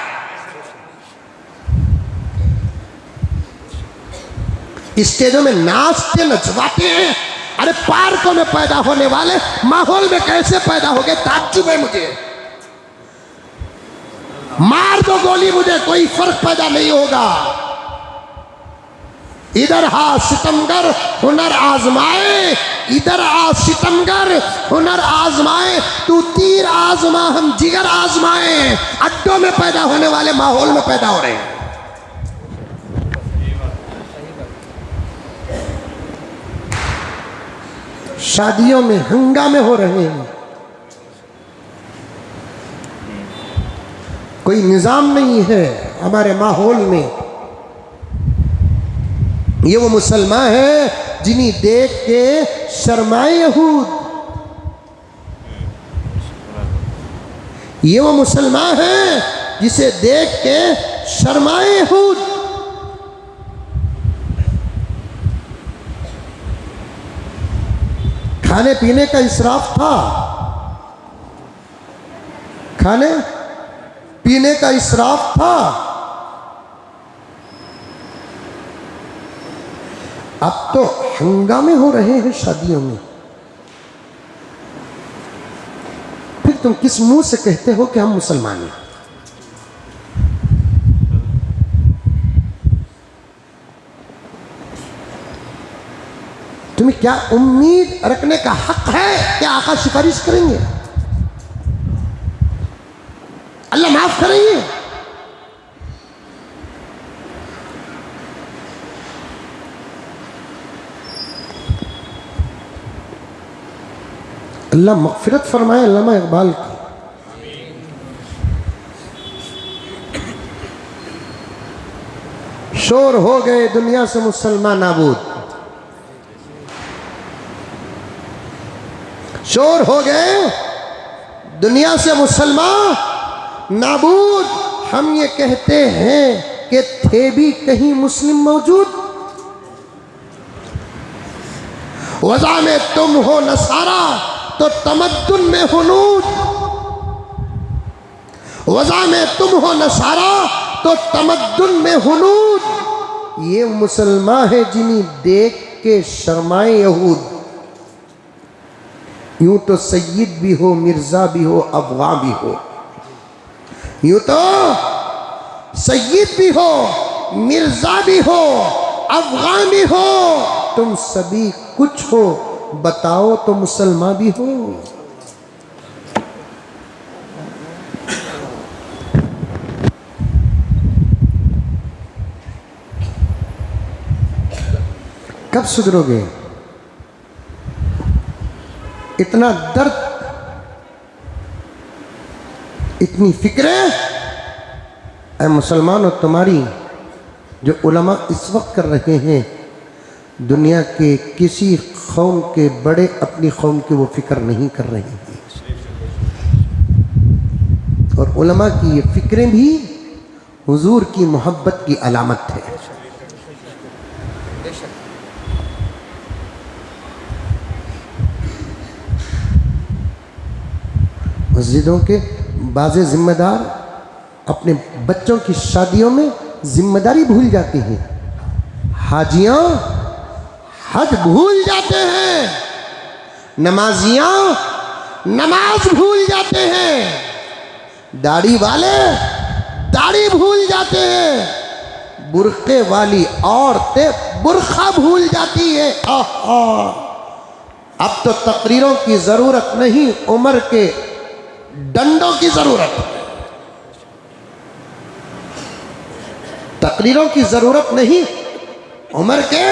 स्टेजों में नाचते नचवाते हैं। अरे पार्कों में पैदा होने वाले माहौल में कैसे पैदा हो गए, ताज्जुब है मुझे। मार दो गोली मुझे, कोई फर्क पैदा नहीं होगा। इधर आ सितमगर हुनर आजमाए, इधर आ सितमगर हुनर आजमाए। तू तीर आजमा, हम जिगर आजमाए। अड्डों में पैदा होने वाले माहौल में पैदा हो रहे हैं। शादियों में हंगामे हो रहे हैं, कोई निजाम नहीं है हमारे माहौल में। ये वो मुसलमान है जिन्हें देख के शर्माए यहूद। ये वो मुसलमान है जिसे देख के शर्माए यहूद। खाने पीने का इसराफ था, खाने पीने का इसराफ था। अब तो हंगामे हो रहे हैं शादियों में। फिर तुम किस मुंह से कहते हो कि हम मुसलमान हैं? तुम्हें क्या उम्मीद रखने का हक है कि आका सिफारिश करेंगे, अल्लाह माफ करेंगे? अल्लाह मग़फ़िरत फरमाए अल्लामा इक़बाल की। शोर हो गए दुनिया से मुसलमान नाबूद, शोर हो गए दुनिया से मुसलमान नाबूद। हम ये कहते हैं कि थे भी कहीं मुस्लिम मौजूद। वज़ा में तुम हो नसारा तो तमद्दुन में हुनूद, वज़ा में तुम हो नसारा तो तमद्दुन में हुनूद। ये मुसलमान है जिन्हें देख के शर्माए यहूद। यूं तो सैयद भी हो, मिर्जा भी हो, अफगां भी हो। यूं तो सैयद भी हो, मिर्जा भी हो, अफगान भी हो, तुम सभी कुछ हो, बताओ तो मुसलमान भी हो। कब सुधरोगे? इतना दर्द इतनी फिक्रें ऐ मुसलमानों तुम्हारी जो उलमा इस वक्त कर रहे हैं, दुनिया के किसी कौम के बड़े अपनी कौम की वो फिक्र नहीं कर रहे हैं। और उलमा की ये फिक्रें भी हुजूर की मोहब्बत की अलामत है। मस्जिदों के बाज़े जिम्मेदार अपने बच्चों की शादियों में जिम्मेदारी भूल जाते हैं। हाजियां हज भूल जाते हैं, नमाजियां नमाज भूल जाते हैं, दाढ़ी वाले दाढ़ी भूल जाते हैं, बुरखे वाली औरतें बुरखा भूल जाती है। अब तो तकरीरों की जरूरत नहीं, उम्र के डंडों की जरूरत है। तकरीरों की जरूरत नहीं, उम्र के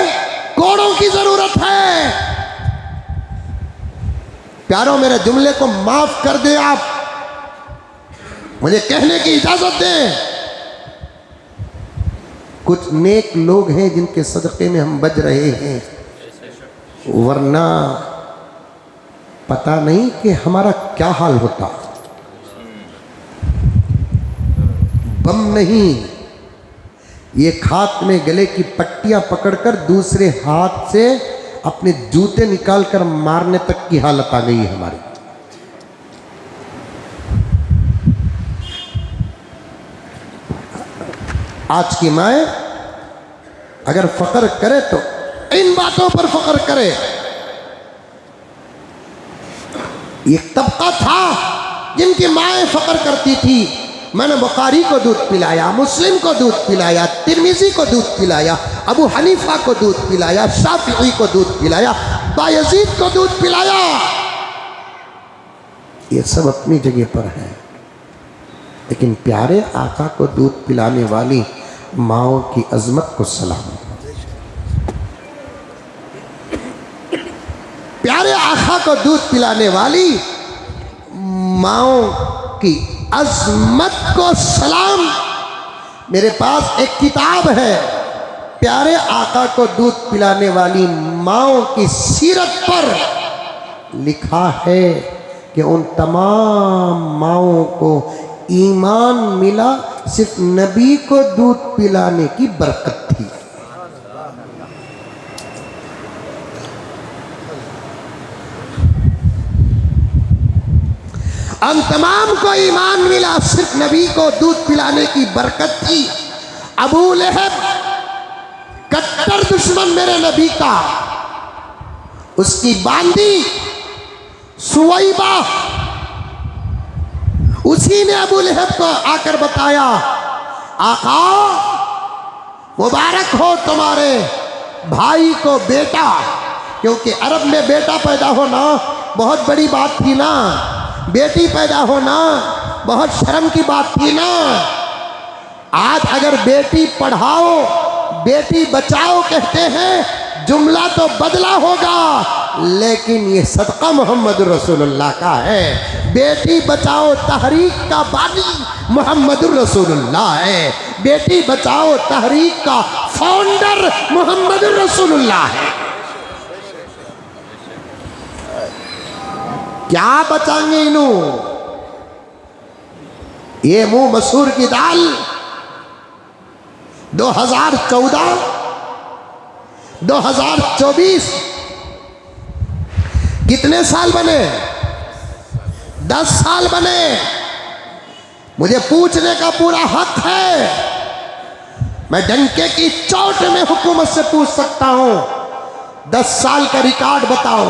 कोड़ों की जरूरत है। प्यारों, मेरे जुमले को माफ कर दे, आप मुझे कहने की इजाजत दें। कुछ नेक लोग हैं जिनके सदक़े में हम बच रहे हैं, वरना पता नहीं कि हमारा क्या हाल होता। बम नहीं, ये खाक में गले की पट्टियां पकड़कर दूसरे हाथ से अपने जूते निकालकर मारने तक की हालत आ गई है हमारी। आज की माए अगर फख्र करे तो इन बातों पर फख्र करे। एक तबका था जिनकी माएँ फख्र करती थी, मैंने बुखारी को दूध पिलाया, मुस्लिम को दूध पिलाया, तिरमिजी को दूध पिलाया, अबू हनीफा को दूध पिलाया, शाफिई को दूध पिलाया, बायजीद को दूध पिलाया। ये सब अपनी जगह पर है, लेकिन प्यारे आका को दूध पिलाने वाली माओ की अजमत को सलाम। प्यारे आका को दूध पिलाने वाली माओ की अजमत को सलाम। मेरे पास एक किताब है, प्यारे आका को दूध पिलाने वाली माओ की सीरत पर लिखा है कि उन तमाम माओ को ईमान मिला सिर्फ नबी को दूध पिलाने की बरकत थी। हम तमाम को ईमान मिला सिर्फ नबी को दूध पिलाने की बरकत थी। अबू लहब कट्टर दुश्मन मेरे नबी का, उसकी बांदी सुवैबा, उसी ने अबू लहब को आकर बताया, आका मुबारक हो तुम्हारे भाई को बेटा, क्योंकि अरब में बेटा पैदा होना बहुत बड़ी बात थी ना, बेटी पैदा होना बहुत शर्म की बात थी ना। आज अगर बेटी पढ़ाओ बेटी बचाओ कहते हैं, जुमला तो बदला होगा, लेकिन ये सदका मोहम्मद रसूलुल्लाह का है। बेटी बचाओ तहरीक का बानी मोहम्मद रसूलुल्लाह है, बेटी बचाओ तहरीक का फाउंडर मोहम्मद रसूलुल्लाह है। क्या बचाएंगे इन्हों? ये मुंह मसूर की दाल 2014 2024 कितने साल बने? 10 साल बने। मुझे पूछने का पूरा हक है, मैं डंके की चोट में हुकूमत से पूछ सकता हूं, 10 साल का रिकॉर्ड बताओ,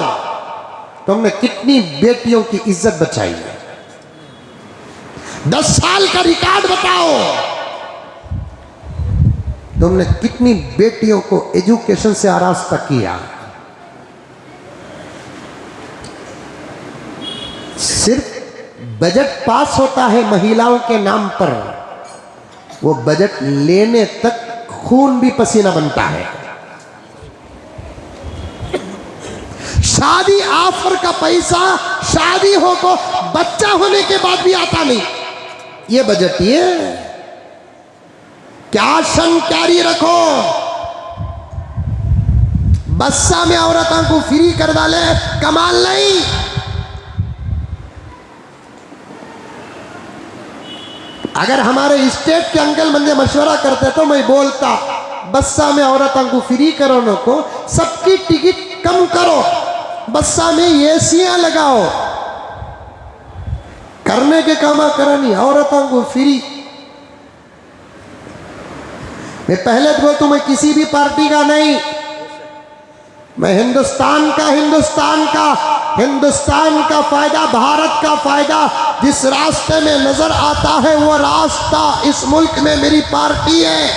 तुमने कितनी बेटियों की इज्जत बचाई है? 10 साल का रिकॉर्ड बताओ, तुमने कितनी बेटियों को एजुकेशन से आरास्ता किया? सिर्फ बजट पास होता है महिलाओं के नाम पर, वो बजट लेने तक खून भी पसीना बनता है। शादी ऑफर का पैसा शादी हो को बच्चा होने के बाद भी आता नहीं। ये बजटिए क्या शनकारी रखो, बस्सा में औरतों को फ्री कर डाले, कमाल नहीं। अगर हमारे स्टेट के अंकल मुझे मशवरा करते तो मैं बोलता बस्सा में औरतों को फ्री करो, न को सबकी टिकट कम करो, बस्सा में एसियां लगाओ, करने के कामा करनी, औरतों को फ्री। मैं पहले तो बोलता हूं मैं किसी भी पार्टी का नहीं, मैं हिंदुस्तान का फायदा, भारत का फायदा जिस रास्ते में नजर आता है वो रास्ता इस मुल्क में मेरी पार्टी है।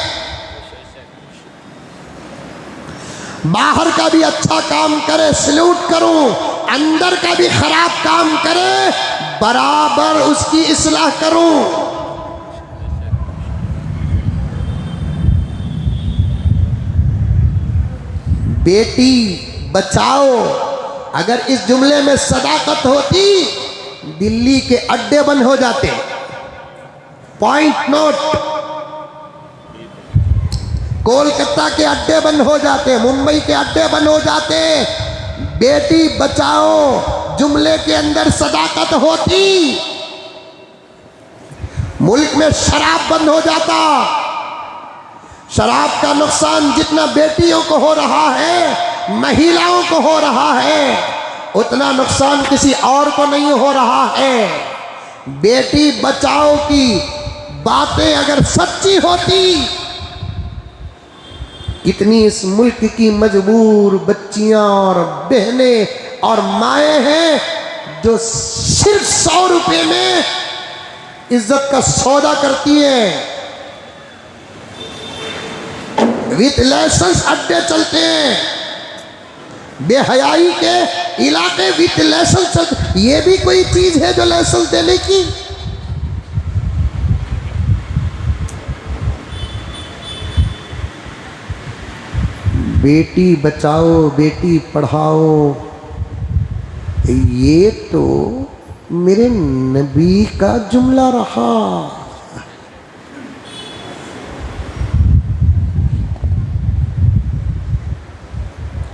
बाहर का भी अच्छा काम करे सैल्यूट करूं, अंदर का भी खराब काम करे बराबर उसकी इस्लाह करूं। बेटी बचाओ, अगर इस जुमले में सदाकत होती दिल्ली के अड्डे बंद हो जाते। पॉइंट नोट, कोलकाता के अड्डे बंद हो जाते, मुंबई के अड्डे बंद हो जाते। बेटी बचाओ जुमले के अंदर सदाकत होती, मुल्क में शराब बंद हो जाता। शराब का नुकसान जितना बेटियों को हो रहा है, महिलाओं को हो रहा है, उतना नुकसान किसी और को नहीं हो रहा है। बेटी बचाओ की बातें अगर सच्ची होती, कितनी इस मुल्क की मजबूर बच्चियां और बहनें और माएँ हैं जो सिर्फ 100 रुपये में इज्जत का सौदा करती हैं। विथ लाइसेंस अड्डे चलते हैं, बेहयाई के इलाके विथ लाइसेंस चलते। ये भी कोई चीज है जो लाइसेंस देने की? बेटी बचाओ बेटी पढ़ाओ, ये तो मेरे नबी का जुमला रहा।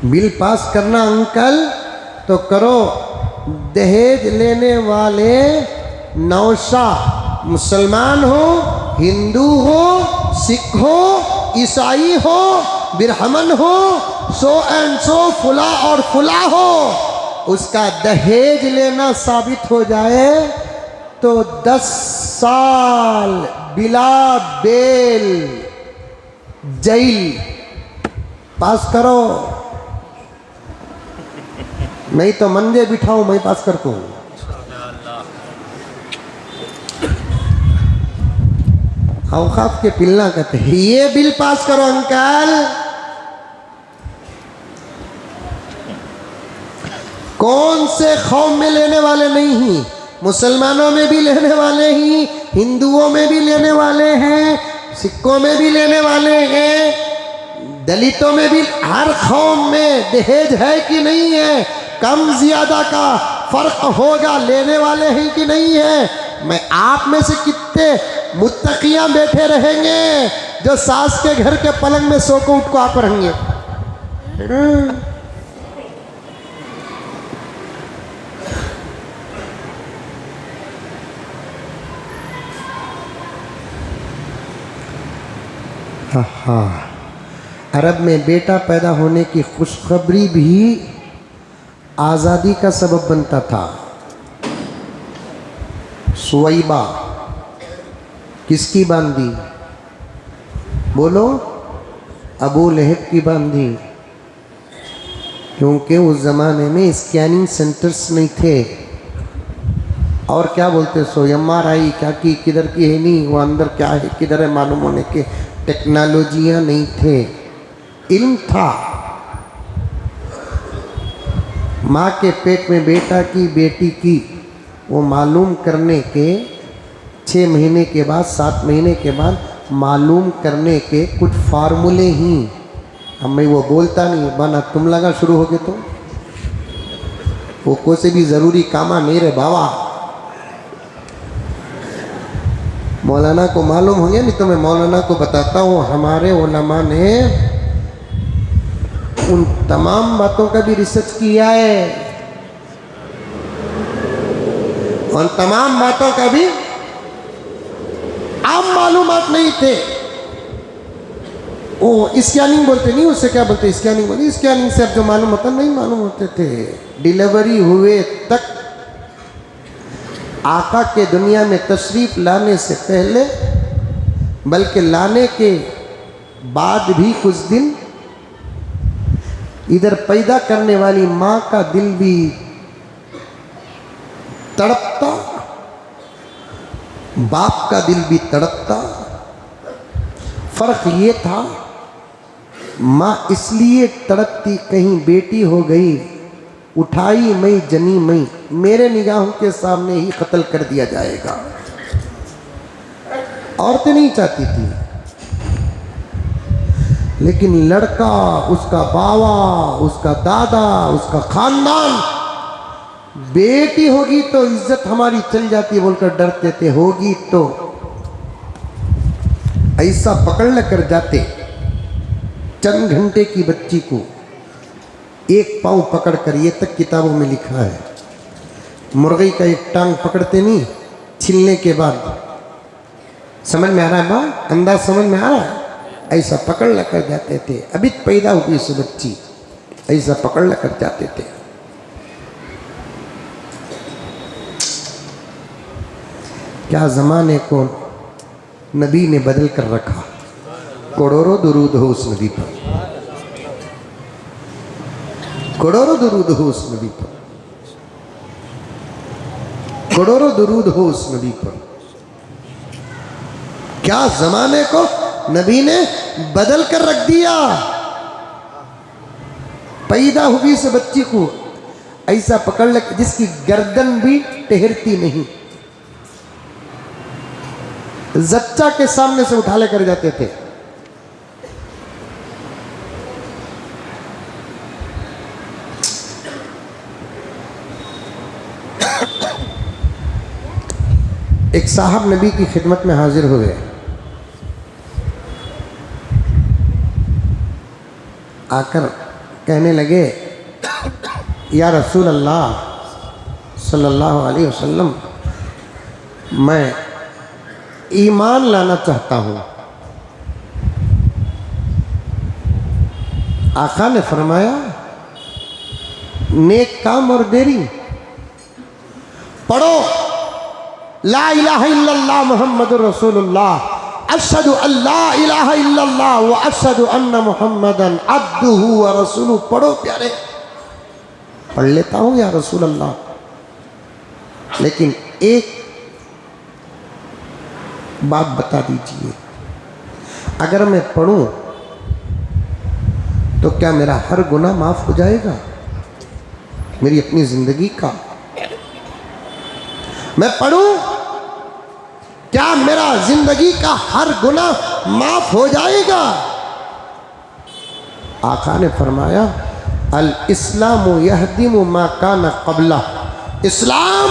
बिल पास करना अंकल तो करो, दहेज लेने वाले नौशा मुसलमान हो, हिंदू हो, सिख हो, ईसाई हो, ब्राह्मण हो, सो एंड सो फुला और फुला हो, उसका दहेज लेना साबित हो जाए तो 10 साल बिला बेल जेल पास करो, नहीं तो मंजे बिठाओ, मैं पास करता हूँ। औकात के पिल्ला कहते हैं ये बिल पास करो अंकल। कौन से कौम में लेने वाले नहीं ही, मुसलमानों में भी लेने वाले ही, हिंदुओं में भी लेने वाले हैं, सिखों में भी लेने वाले हैं, दलितों में भी। हर कौम में दहेज है कि नहीं है, कम ज्यादा का फर्क होगा, लेने वाले हैं कि नहीं है। मैं आप में से कितने मुत्तकियां बैठे रहेंगे जो सास के घर के पलंग में सो को उठ को आप रहेंगे। हाँ, अरब में बेटा पैदा होने की खुशखबरी भी आज़ादी का सबब बनता था। सुवैबा किसकी बांधी? बोलो, अबू लहब की बांधी, क्योंकि उस ज़माने में स्कैनिंग सेंटर्स नहीं थे। और क्या बोलते सो MRI क्या की किधर की है, नहीं वो अंदर क्या है किधर है मालूम होने के टेक्नोलॉजियाँ नहीं थे, इल्म था। माँ के पेट में बेटा की बेटी की वो मालूम करने के 6 महीने के बाद 7 महीने के बाद मालूम करने के कुछ फार्मूले ही। अब मैं वो बोलता नहीं बना, तुम लगा शुरू हो गए तो वो को से भी ज़रूरी कामा मेरे बाबा। मौलाना को मालूम होंगे, नहीं तो मैं मौलाना को बताता हूँ। हमारे उलमा ने उन तमाम बातों का भी रिसर्च किया है, उन तमाम बातों का भी आम मालूमात नहीं थे। वो स्कैनिंग बोलते नहीं, उससे क्या बोलते, स्कैनिंग बोलते। स्कैनिंग से अब जो मालूम होता नहीं मालूम होते थे। डिलीवरी हुए तक, आका के दुनिया में तशरीफ लाने से पहले, बल्कि लाने के बाद भी कुछ दिन इधर पैदा करने वाली माँ का दिल भी तड़पता, बाप का दिल भी तड़पता। फर्क ये था, माँ इसलिए तड़पती कहीं बेटी हो गई, उठाई मई जनी मई, मेरे निगाहों के सामने ही कत्ल कर दिया जाएगा। औरतें नहीं चाहती थी, लेकिन लड़का, उसका बावा, उसका दादा, उसका खानदान, बेटी होगी तो इज्जत हमारी चल जाती बोलकर डरते थे। होगी तो ऐसा पकड़ कर जाते, चंद घंटे की बच्ची को एक पाँव पकड़कर, ये तक किताबों में लिखा है, मुर्गी का एक टांग पकड़ते नहीं, छिलने के बाद, समझ में आ रहा है माँ, अंदाज समझ में आ रहा है, ऐसा पकड़ कर जाते थे। अभी पैदा हुई से बच्ची, ऐसा पकड़ कर जाते थे। क्या जमाने को नबी ने बदल कर रखा। करोड़ों दुरूद हो उस नबी पर, करोड़ों दुरूद हो उस नबी पर, करोड़ों दुरूद हो उस नबी पर। क्या जमाने को नबी ने बदल कर रख दिया। पैदा हुई से बच्ची को ऐसा पकड़ ले जिसकी गर्दन भी ठहरती नहीं, जच्चा के सामने से उठा लेकर जाते थे। एक साहब नबी की खिदमत में हाजिर हुए, आकर कहने लगे, या रसूल अल्लाह सल्लल्लाहु अलैहि वसल्लम, मैं ईमान लाना चाहता हूँ। आका ने फरमाया, नेक काम और देरी, पढ़ो ला इलाहा इल्लल्लाह मुहम्मदुर रसूलुल्लाह, अशहदु अल्ला इलाहा इल्लल्लाह व अशहदु अन्ना मुहम्मदन अब्दुहु व रसूलुहु। पढ़ो प्यारे। पढ़ लेता हूँ या रसूल अल्लाह, लेकिन एक बात बता दीजिए, अगर मैं पढ़ूं तो क्या मेरा हर गुनाह माफ हो जाएगा? मेरी अपनी जिंदगी का मैं पढ़ूं, क्या मेरा जिंदगी का हर गुनाह माफ हो जाएगा? आका ने फरमाया, अल इस्लामु यहदिमु मा काना क़ब्ला। इस्लाम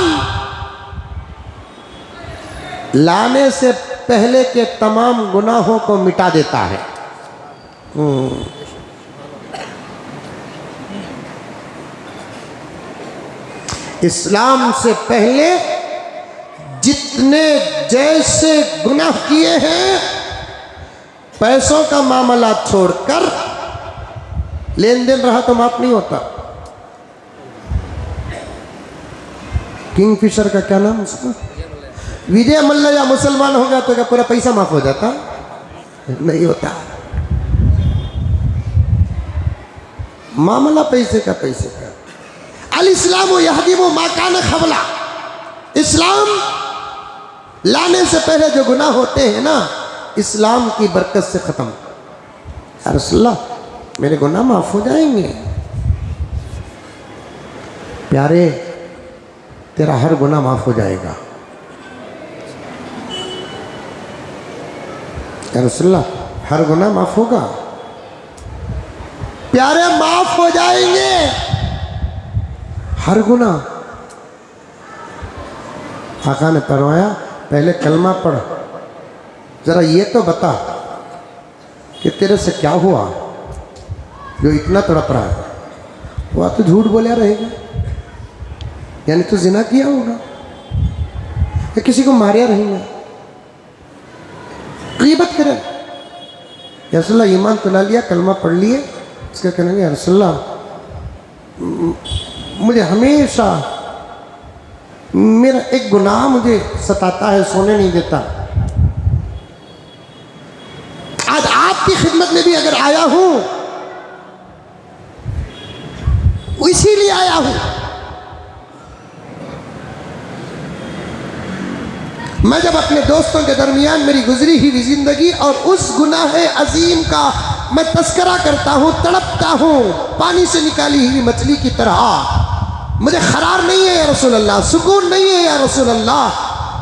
लाने से पहले के तमाम गुनाहों को मिटा देता है। इस्लाम से पहले जितने जैसे गुनाह किए हैं, पैसों का मामला छोड़कर, लेन देन रहा तो माफ नहीं होता। किंगफिशर का क्या नाम उसका, विजय मल्ल्या मुसलमान हो गया तो क्या पूरा पैसा माफ हो जाता? नहीं होता। मामला पैसे का, पैसे का। अल इस्लाम यहदिमु मा काना क़ब्ला। इस्लाम लाने से पहले जो गुनाह होते हैं ना, इस्लाम की बरकत से खत्म। या रसूलल्लाह, मेरे गुनाह माफ हो जाएंगे। प्यारे, तेरा हर गुनाह माफ हो जाएगा। या रसूलल्लाह, हर गुनाह माफ होगा? प्यारे, माफ हो जाएंगे हर गुनाह। आका ने फरमाया, पहले कलमा पढ़, जरा ये तो बता कि तेरे से क्या हुआ जो इतना तड़प रहा है। वह तो झूठ बोला रहेगा, यानी तो जिना किया होगा या किसी को मारिया रहेगा, गीबत करे। या रसूलल्लाह ईमान तो ला लिया, कलमा पढ़ लिए, इसका कहेंगे या रसूलल्लाह मुझे हमेशा मेरा एक गुनाह मुझे सताता है, सोने नहीं देता। आज आपकी खिदमत में भी अगर आया हूं, इसीलिए आया हूं। मैं जब अपने दोस्तों के दरमियान मेरी गुजरी हुई जिंदगी और उस गुनाह अजीम का मैं तस्करा करता हूं, तड़पता हूं पानी से निकाली हुई मछली की तरह। मुझे करार नहीं है या रसूल अल्लाह, सुकून नहीं है या रसूल अल्लाह,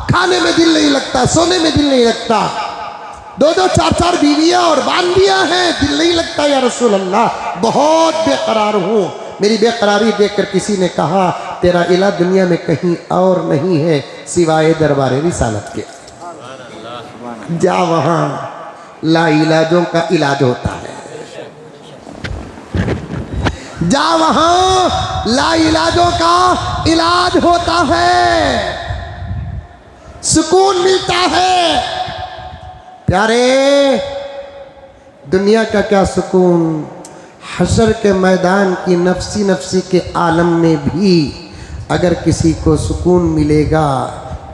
खाने में दिल नहीं लगता, सोने में दिल नहीं लगता, 2-2 4-4 बीवियां और बांदियां हैं, दिल नहीं लगता या रसूल अल्लाह, बहुत बेकरार हूं। मेरी बेकरारी देखकर किसी ने कहा तेरा इलाज दुनिया में कहीं और नहीं है सिवाय दरबार रिसालत के। जा वहां ला इलाजों का इलाज होता है, जा वहां ला इलाजों का इलाज होता है, सुकून मिलता है। प्यारे, दुनिया का क्या सुकून, हशर के मैदान की नफसी नफसी के आलम में भी अगर किसी को सुकून मिलेगा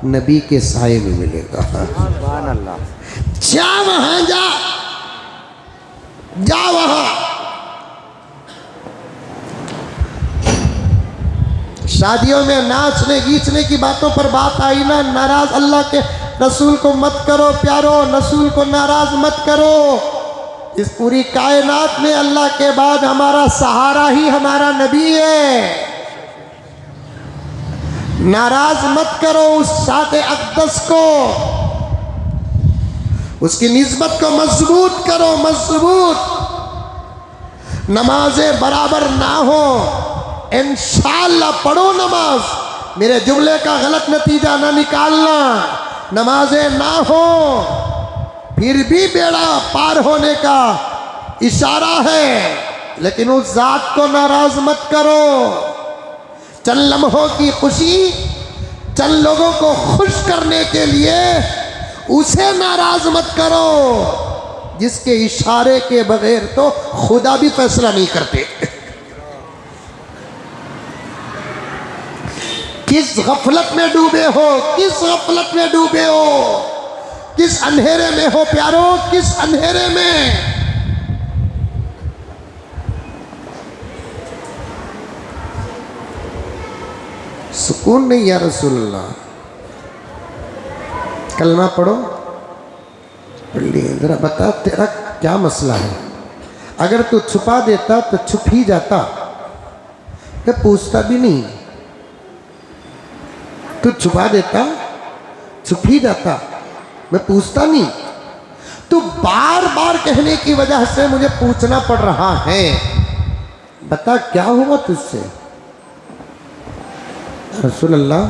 नबी के साए में मिलेगा। जा वहां, जा वहां। शादियों में नाचने गीचने की बातों पर बात आई ना, नाराज अल्लाह के रसूल को मत करो प्यारो, रसूल को नाराज मत करो। इस पूरी कायनात में अल्लाह के बाद हमारा सहारा ही हमारा नबी है। नाराज मत करो उस साथ अक़दस को, उसकी निस्बत को मजबूत करो, मजबूत। नमाजें बराबर ना हो, इंशाअल्लाह पढ़ो नमाज, मेरे जुमले का गलत नतीजा ना निकालना। नमाजें ना हो फिर भी बेड़ा पार होने का इशारा है, लेकिन उस जात को नाराज मत करो। चंद लम्हों की खुशी, चंद लोगों को खुश करने के लिए उसे नाराज मत करो, जिसके इशारे के बगैर तो खुदा भी फैसला नहीं करते। किस गफलत में डूबे हो, किस गफलत में डूबे हो, किस अंधेरे में हो प्यारो, किस अंधेरे में। सुकून नहीं या रसूलुल्लाह। कलमा पढ़ो, पढ़ लिए, जरा बता तेरा क्या मसला है। अगर तू छुपा देता तो छुप ही जाता, मैं पूछता भी नहीं। तू छुपा देता, छुप ही जाता, मैं पूछता नहीं। तू बार बार कहने की वजह से मुझे पूछना पड़ रहा है। बता क्या हुआ तुझसे। रसूल अल्लाह,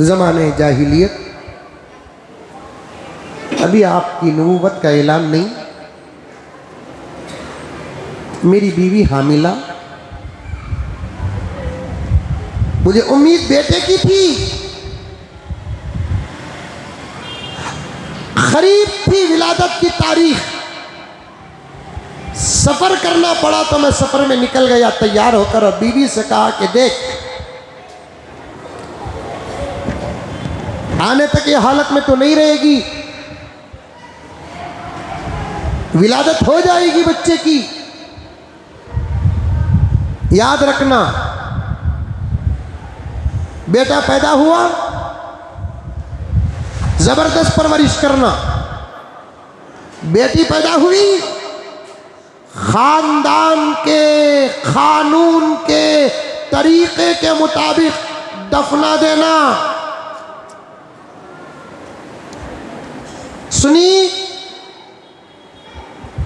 ज़माने जाहिलियत, अभी आपकी नबूवत का ऐलान नहीं, मेरी बीवी हामिला, मुझे उम्मीद बेटे की थी, करीब थी विलादत की तारीख, सफर करना पड़ा तो मैं सफर में निकल गया तैयार होकर, और बीवी से कहा कि देख आने तक ये हालत में तो नहीं रहेगी, विलादत हो जाएगी बच्चे की, याद रखना। बेटा पैदा हुआ, जबरदस्त परवरिश करना। बेटी पैदा हुई, खानदान के कानून के तरीके के मुताबिक दफना देना। सुनी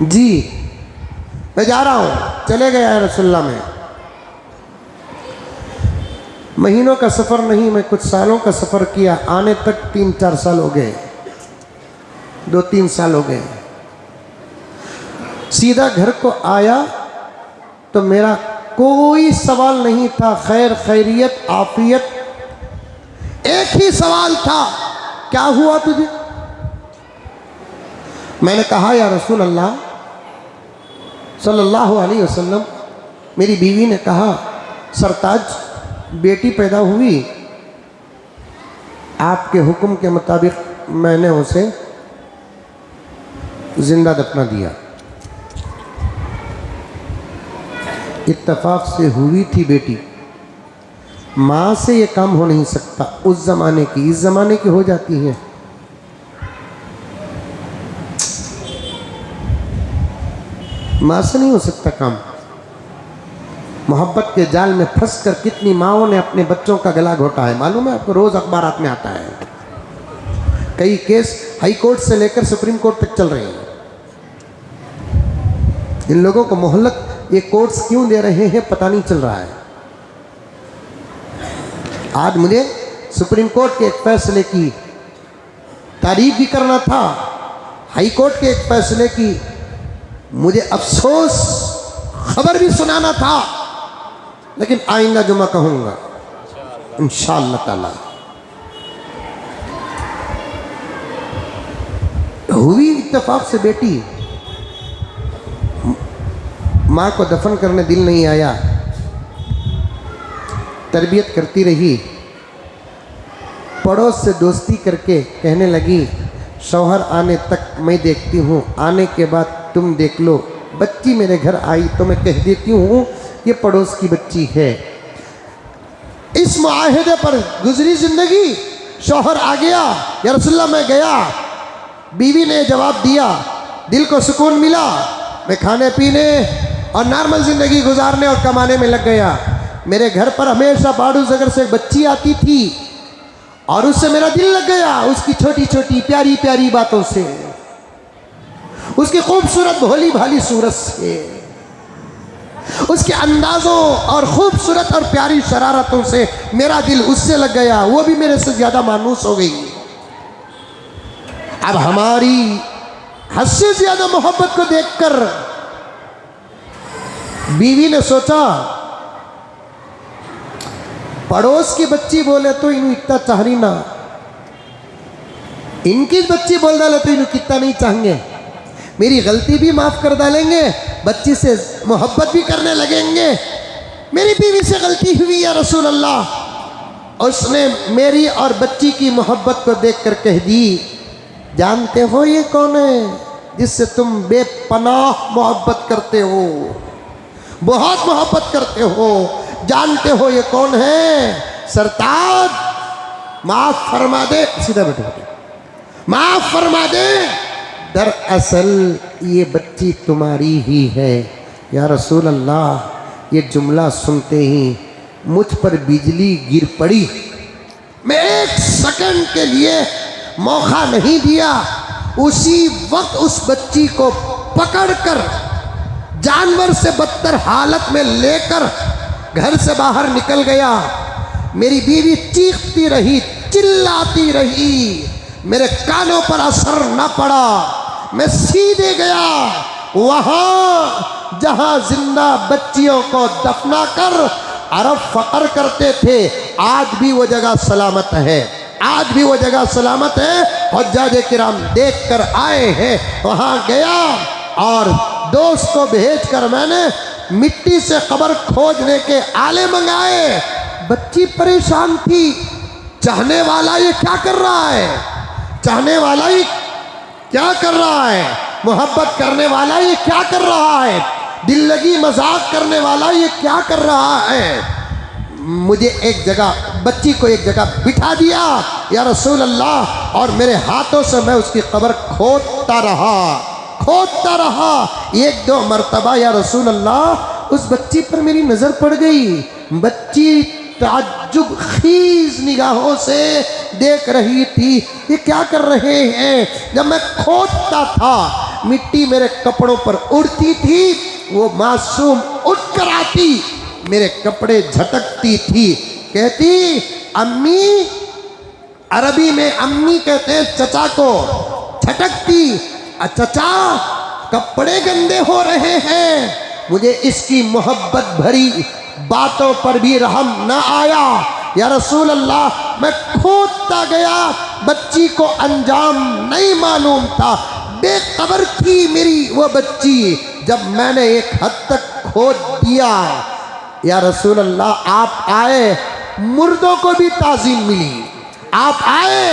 जी, मैं जा रहा हूं, चले गए रसूलुल्लाह में। महीनों का सफ़र नहीं, मैं कुछ सालों का सफ़र किया। आने तक 3-4 साल हो गए, 2-3 साल हो गए। सीधा घर को आया तो मेरा कोई सवाल नहीं था, खैर खैरियत आफियत, एक ही सवाल था, क्या हुआ तुझे? मैंने कहा या रसूल अल्लाह सल्लल्लाहु अलैहि वसल्लम, मेरी बीवी ने कहा सरताज बेटी पैदा हुई, आपके हुक्म के मुताबिक मैंने उसे जिंदा दफना दिया। इत्तेफाक से हुई थी बेटी, माँ से ये काम हो नहीं सकता। उस ज़माने की, इस ज़माने की हो जाती है। माँ से नहीं हो सकता काम। मोहब्बत के जाल में फंसकर कितनी माँओं ने अपने बच्चों का गला घोटा है, मालूम है आपको? रोज़ अखबारात में आता है। कई केस हाई कोर्ट से लेकर सुप्रीम कोर्ट तक चल रहे हैं। इन लोगों को मोहल्लत ये कोर्ट्स क्यों दे रहे हैं पता नहीं चल रहा है। आज मुझे सुप्रीम कोर्ट के एक फैसले की तारीफ भी करना था, हाई कोर्ट के एक फैसले की मुझे अफसोस खबर भी सुनाना था, लेकिन आइंदा जुमा कहूँगा इंशाअल्लाह ताला। हुई इत्तेफाक से बेटी, माँ को दफन करने दिल नहीं आया, तरबियत करती रही। पड़ोस से दोस्ती करके कहने लगी शौहर आने तक मैं देखती हूँ, आने के बाद तुम देख लो। बच्ची मेरे घर आई तो मैं कह देती हूँ ये पड़ोस की बच्ची है। इस मुआहदे पर गुजरी जिंदगी। शौहर आ गया, या रसूलल्लाह मैं गया, बीवी ने जवाब दिया, दिल को सुकून मिला। मैं खाने पीने और नॉर्मल ज़िंदगी गुजारने और कमाने में लग गया। मेरे घर पर हमेशा बाड़ू जगर से एक बच्ची आती थी और उससे मेरा दिल लग गया, उसकी छोटी छोटी प्यारी प्यारी बातों से, उसकी खूबसूरत भोली भाली सूरत से, उसके अंदाज़ों और खूबसूरत और प्यारी शरारतों से मेरा दिल उससे लग गया। वो भी मेरे से ज़्यादा मानूस हो गई। अब हमारी हद से ज़्यादा मोहब्बत को देखकर बीवी ने सोचा पड़ोस की बच्ची बोले तो इन्हें इतना चाहनी ना, इनकी बच्ची बोल डाले तो इन्हें कितना नहीं चाहेंगे, मेरी गलती भी माफ़ कर डालेंगे, बच्ची से मोहब्बत भी करने लगेंगे। मेरी बीवी से गलती हुई या रसूल अल्लाह। उसने मेरी और बच्ची की मोहब्बत को देखकर कह दी जानते हो ये कौन है जिससे तुम बेपनाह मोहब्बत करते हो, बहुत मोहब्बत करते हो, जानते हो ये कौन है? सरताज माफ फरमा दे, सीधा बैठो, माफ फरमा दे, दरअसल ये बच्ची तुम्हारी ही है। या रसूल अल्लाह, ये जुमला सुनते ही मुझ पर बिजली गिर पड़ी। मैं एक सेकंड के लिए मौका नहीं दिया, उसी वक्त उस बच्ची को पकड़कर जानवर से बदतर हालत में लेकर घर से बाहर निकल गया। मेरी बीवी चीखती रही, चिल्लाती रही, मेरे कानों पर असर न पड़ा। मैं सीधे गया वहां जहां जिंदा बच्चियों को दफना कर अरब फकर करते थे। आज भी वो जगह सलामत है, आज भी वो जगह सलामत है। हुज्जाज किराम देख कर आए हैं। वहां गया और दोस्त को भेजकर मैंने मिट्टी से कब्र खोदने के आले मंगाए। बच्ची परेशान थी, चाहने वाला ये क्या कर रहा है, चाहने वाला ये क्या कर रहा है, मोहब्बत करने वाला ये क्या कर रहा है, दिल लगी मजाक करने वाला ये क्या कर रहा है। मुझे एक जगह, बच्ची को एक जगह बिठा दिया या रसूल अल्लाह, और मेरे हाथों से मैं उसकी कब्र खोदता रहा, खोदता रहा। 1-2 मरतबा या रसूल अल्लाह, उस बच्ची पर मेरी नज़र पड़ गई। बच्ची ताज्जुब खीज निगाहों से देख रही थी, ये क्या कर रहे हैं। जब मैं खोदता था, मिट्टी मेरे कपड़ों पर उड़ती थी, वो मासूम उठ कर आती, मेरे कपड़े झटकती थी। कहती अम्मी, अरबी में अम्मी कहते हैं चचा को, छटकती चचा कपड़े गंदे हो रहे हैं। मुझे इसकी मोहब्बत भरी बातों पर भी रहम न आया। या रसूल अल्लाह, मैं खोदता गया, बच्ची को अंजाम नहीं मालूम था, बेखबर थी मेरी वो बच्ची। जब मैंने एक हद तक खोद दिया, या रसूल अल्लाह, आप आए, मुर्दों को भी ताज़ीम मिली, आप आए,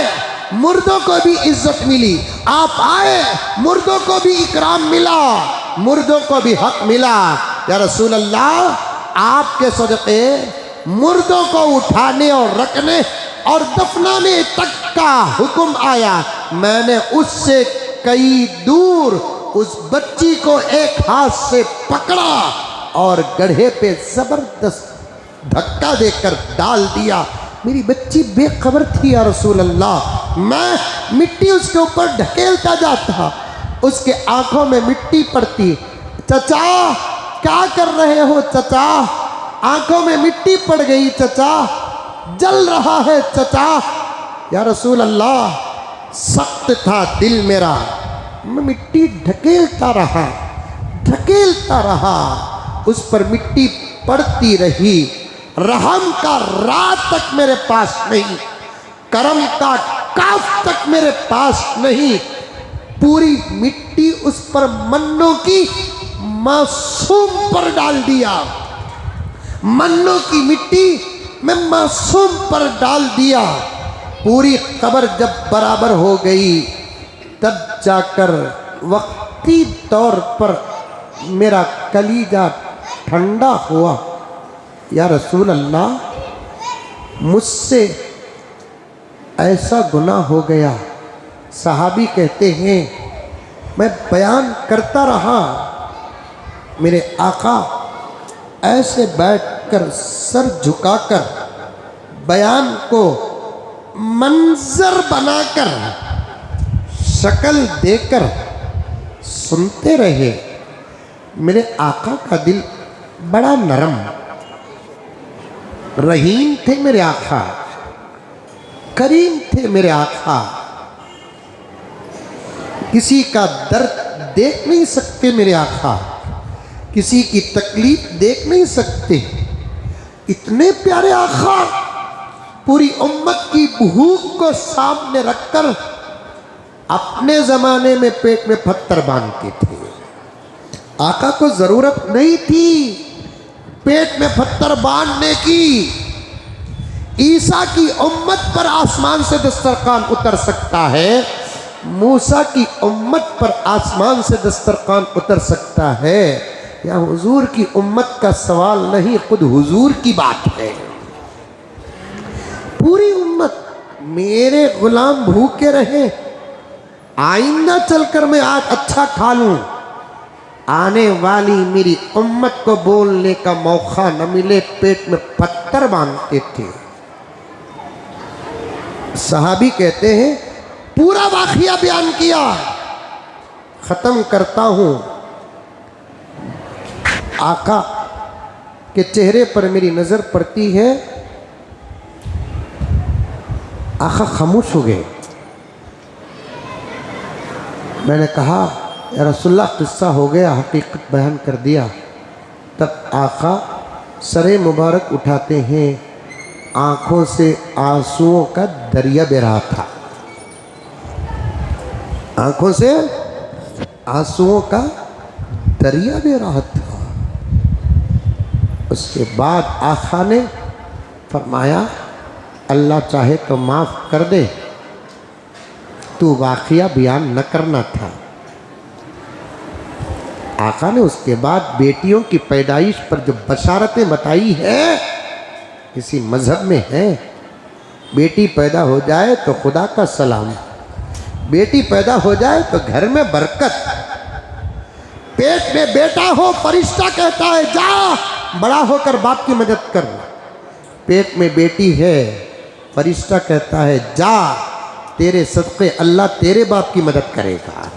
मुर्दों को भी इज्जत मिली, आप आए, मुर्दों को भी इकराम मिला, मुर्दों को भी हक मिला। या रसूल अल्लाह, आपके सदक़े मुर्दों को उठाने और रखने और दफनाने तक का हुक्म आया। मैंने उससे कई दूर उस बच्ची को एक हाथ से पकड़ा और गड्ढे पे जबरदस्त धक्का देकर डाल दिया। मेरी बच्ची बेखबर थी या रसूल अल्लाह। मैं मिट्टी उसके ऊपर ढकेलता जाता, उसके आंखों में मिट्टी पड़ती। चचा क्या कर रहे हो चचा? आंखों में मिट्टी पड़ गई चचा, जल रहा है चचा। या रसूल अल्लाह, सख्त था दिल मेरा, मैं मिट्टी ढकेलता रहा, उस पर मिट्टी पड़ती रही। रहम का रात तक मेरे पास नहीं, करम का काफ तक मेरे पास नहीं। पूरी मिट्टी उस पर मन्नों की मासूम पर डाल दिया, मन्नों की मिट्टी मैं मासूम पर डाल दिया। पूरी कब्र जब बराबर हो गई, तब जाकर वक्ती तौर पर मेरा कलीजा ठंडा हुआ। या रसूल अल्लाह, मुझसे ऐसा गुनाह हो गया। सहाबी कहते हैं, मैं बयान करता रहा, मेरे आका ऐसे बैठकर सर झुकाकर बयान को मंजर बनाकर शक्ल देकर सुनते रहे। मेरे आका का दिल बड़ा नरम, रहीम थे मेरे आका, करीम थे मेरे आका। किसी का दर्द देख नहीं सकते मेरे आका, किसी की तकलीफ देख नहीं सकते। इतने प्यारे आका पूरी उम्मत की भूख को सामने रखकर अपने ज़माने में पेट में पत्थर बांधते थे। आका को ज़रूरत नहीं थी पेट में पत्थर बांधने की। ईसा की उम्मत पर आसमान से दस्तरखान उतर सकता है, मूसा की उम्मत पर आसमान से दस्तरखान उतर सकता है। या हुजूर की उम्मत का सवाल नहीं, खुद हुजूर की बात है। पूरी उम्मत, मेरे गुलाम भूखे रहे, आइंदा चलकर मैं आज अच्छा खा लूं, आने वाली मेरी उम्मत को बोलने का मौका न मिले, पेट में पत्थर बांधते थे। सहाबी कहते हैं, पूरा वाक़िया बयान किया, ख़त्म करता हूँ। आका के चेहरे पर मेरी नज़र पड़ती है, आका खामोश हो गए। मैंने कहा, या रसूलुल्लाह, किस्सा हो गया, हकीकत बयान कर दिया। तब आका सरे मुबारक उठाते हैं, आँखों से आंसुओं का दरिया बह रहा था, आँखों से आंसुओं का दरिया बह रहा था। उसके बाद आका ने फरमाया, अल्लाह चाहे तो माफ़ कर दे, तू वाक़िया बयान न करना था। आका ने उसके बाद बेटियों की पैदाइश पर जो बशारतें बताई है, किसी मज़हब में है, बेटी पैदा हो जाए तो खुदा का सलाम, बेटी पैदा हो जाए तो घर में बरकत, पेट में बेटा हो फरिश्ता कहता है जा बड़ा होकर बाप की मदद कर, पेट में बेटी है फरिश्ता कहता है जा तेरे सदक़े अल्लाह तेरे बाप की मदद करेगा।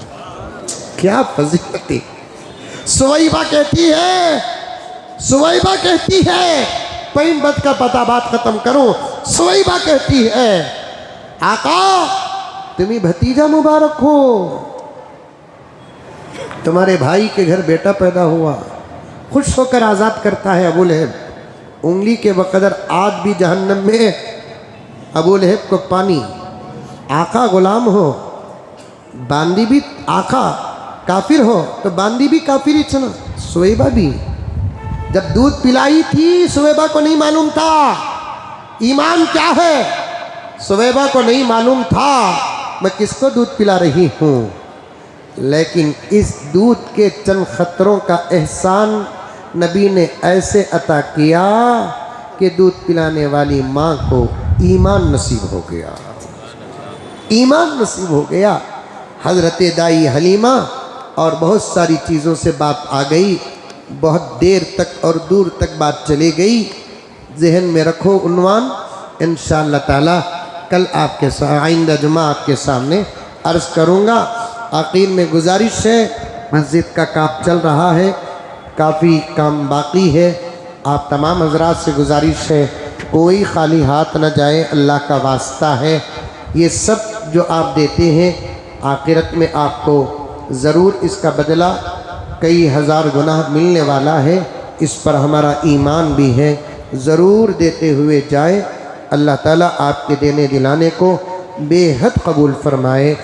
क्या फजीलत है। सुवैबा कहती है पॉइंट बच का पता बात खत्म करूं। सुवैबा कहती है आका तुम्हें भतीजा मुबारक हो, तुम्हारे भाई के घर बेटा पैदा हुआ। खुश होकर आज़ाद करता है अबू लहब। उंगली के बकदर आज भी जहन्नम में अबू लहब को पानी। आका गुलाम हो, बांदी भी आका काफिर हो तो बांदी भी काफिर ही चना। सुवैबा भी जब दूध पिलाई थी सुवैबा को नहीं मालूम था ईमान क्या है। सुवैबा को नहीं मालूम था मैं किसको दूध पिला रही हूँ, लेकिन इस दूध के चंद खतरों का एहसान नबी ने ऐसे अता किया कि दूध पिलाने वाली माँ को ईमान नसीब हो गया, ईमान नसीब हो गया। हज़रत दाई हलीमा और बहुत सारी चीज़ों से बात आ गई, बहुत देर तक और दूर तक बात चली गई। जहन में रखो उन्वान, इंशाअल्लाह ताला कल आपके आइंदा जुमा आपके सामने अर्ज़ करूँगा। आखिर में गुजारिश है, मस्जिद का काम चल रहा है, काफ़ी काम बाकी है। आप तमाम हज़रात से गुजारिश है कोई खाली हाथ न जाए, अल्लाह का वास्ता है। ये सब जो आप देते हैं आखिरत में आपको ज़रूर इसका बदला कई हज़ार गुना मिलने वाला है। इस पर हमारा ईमान भी है, ज़रूर देते हुए जाए। अल्लाह ताला आपके देने दिलाने को बेहद कबूल फरमाए।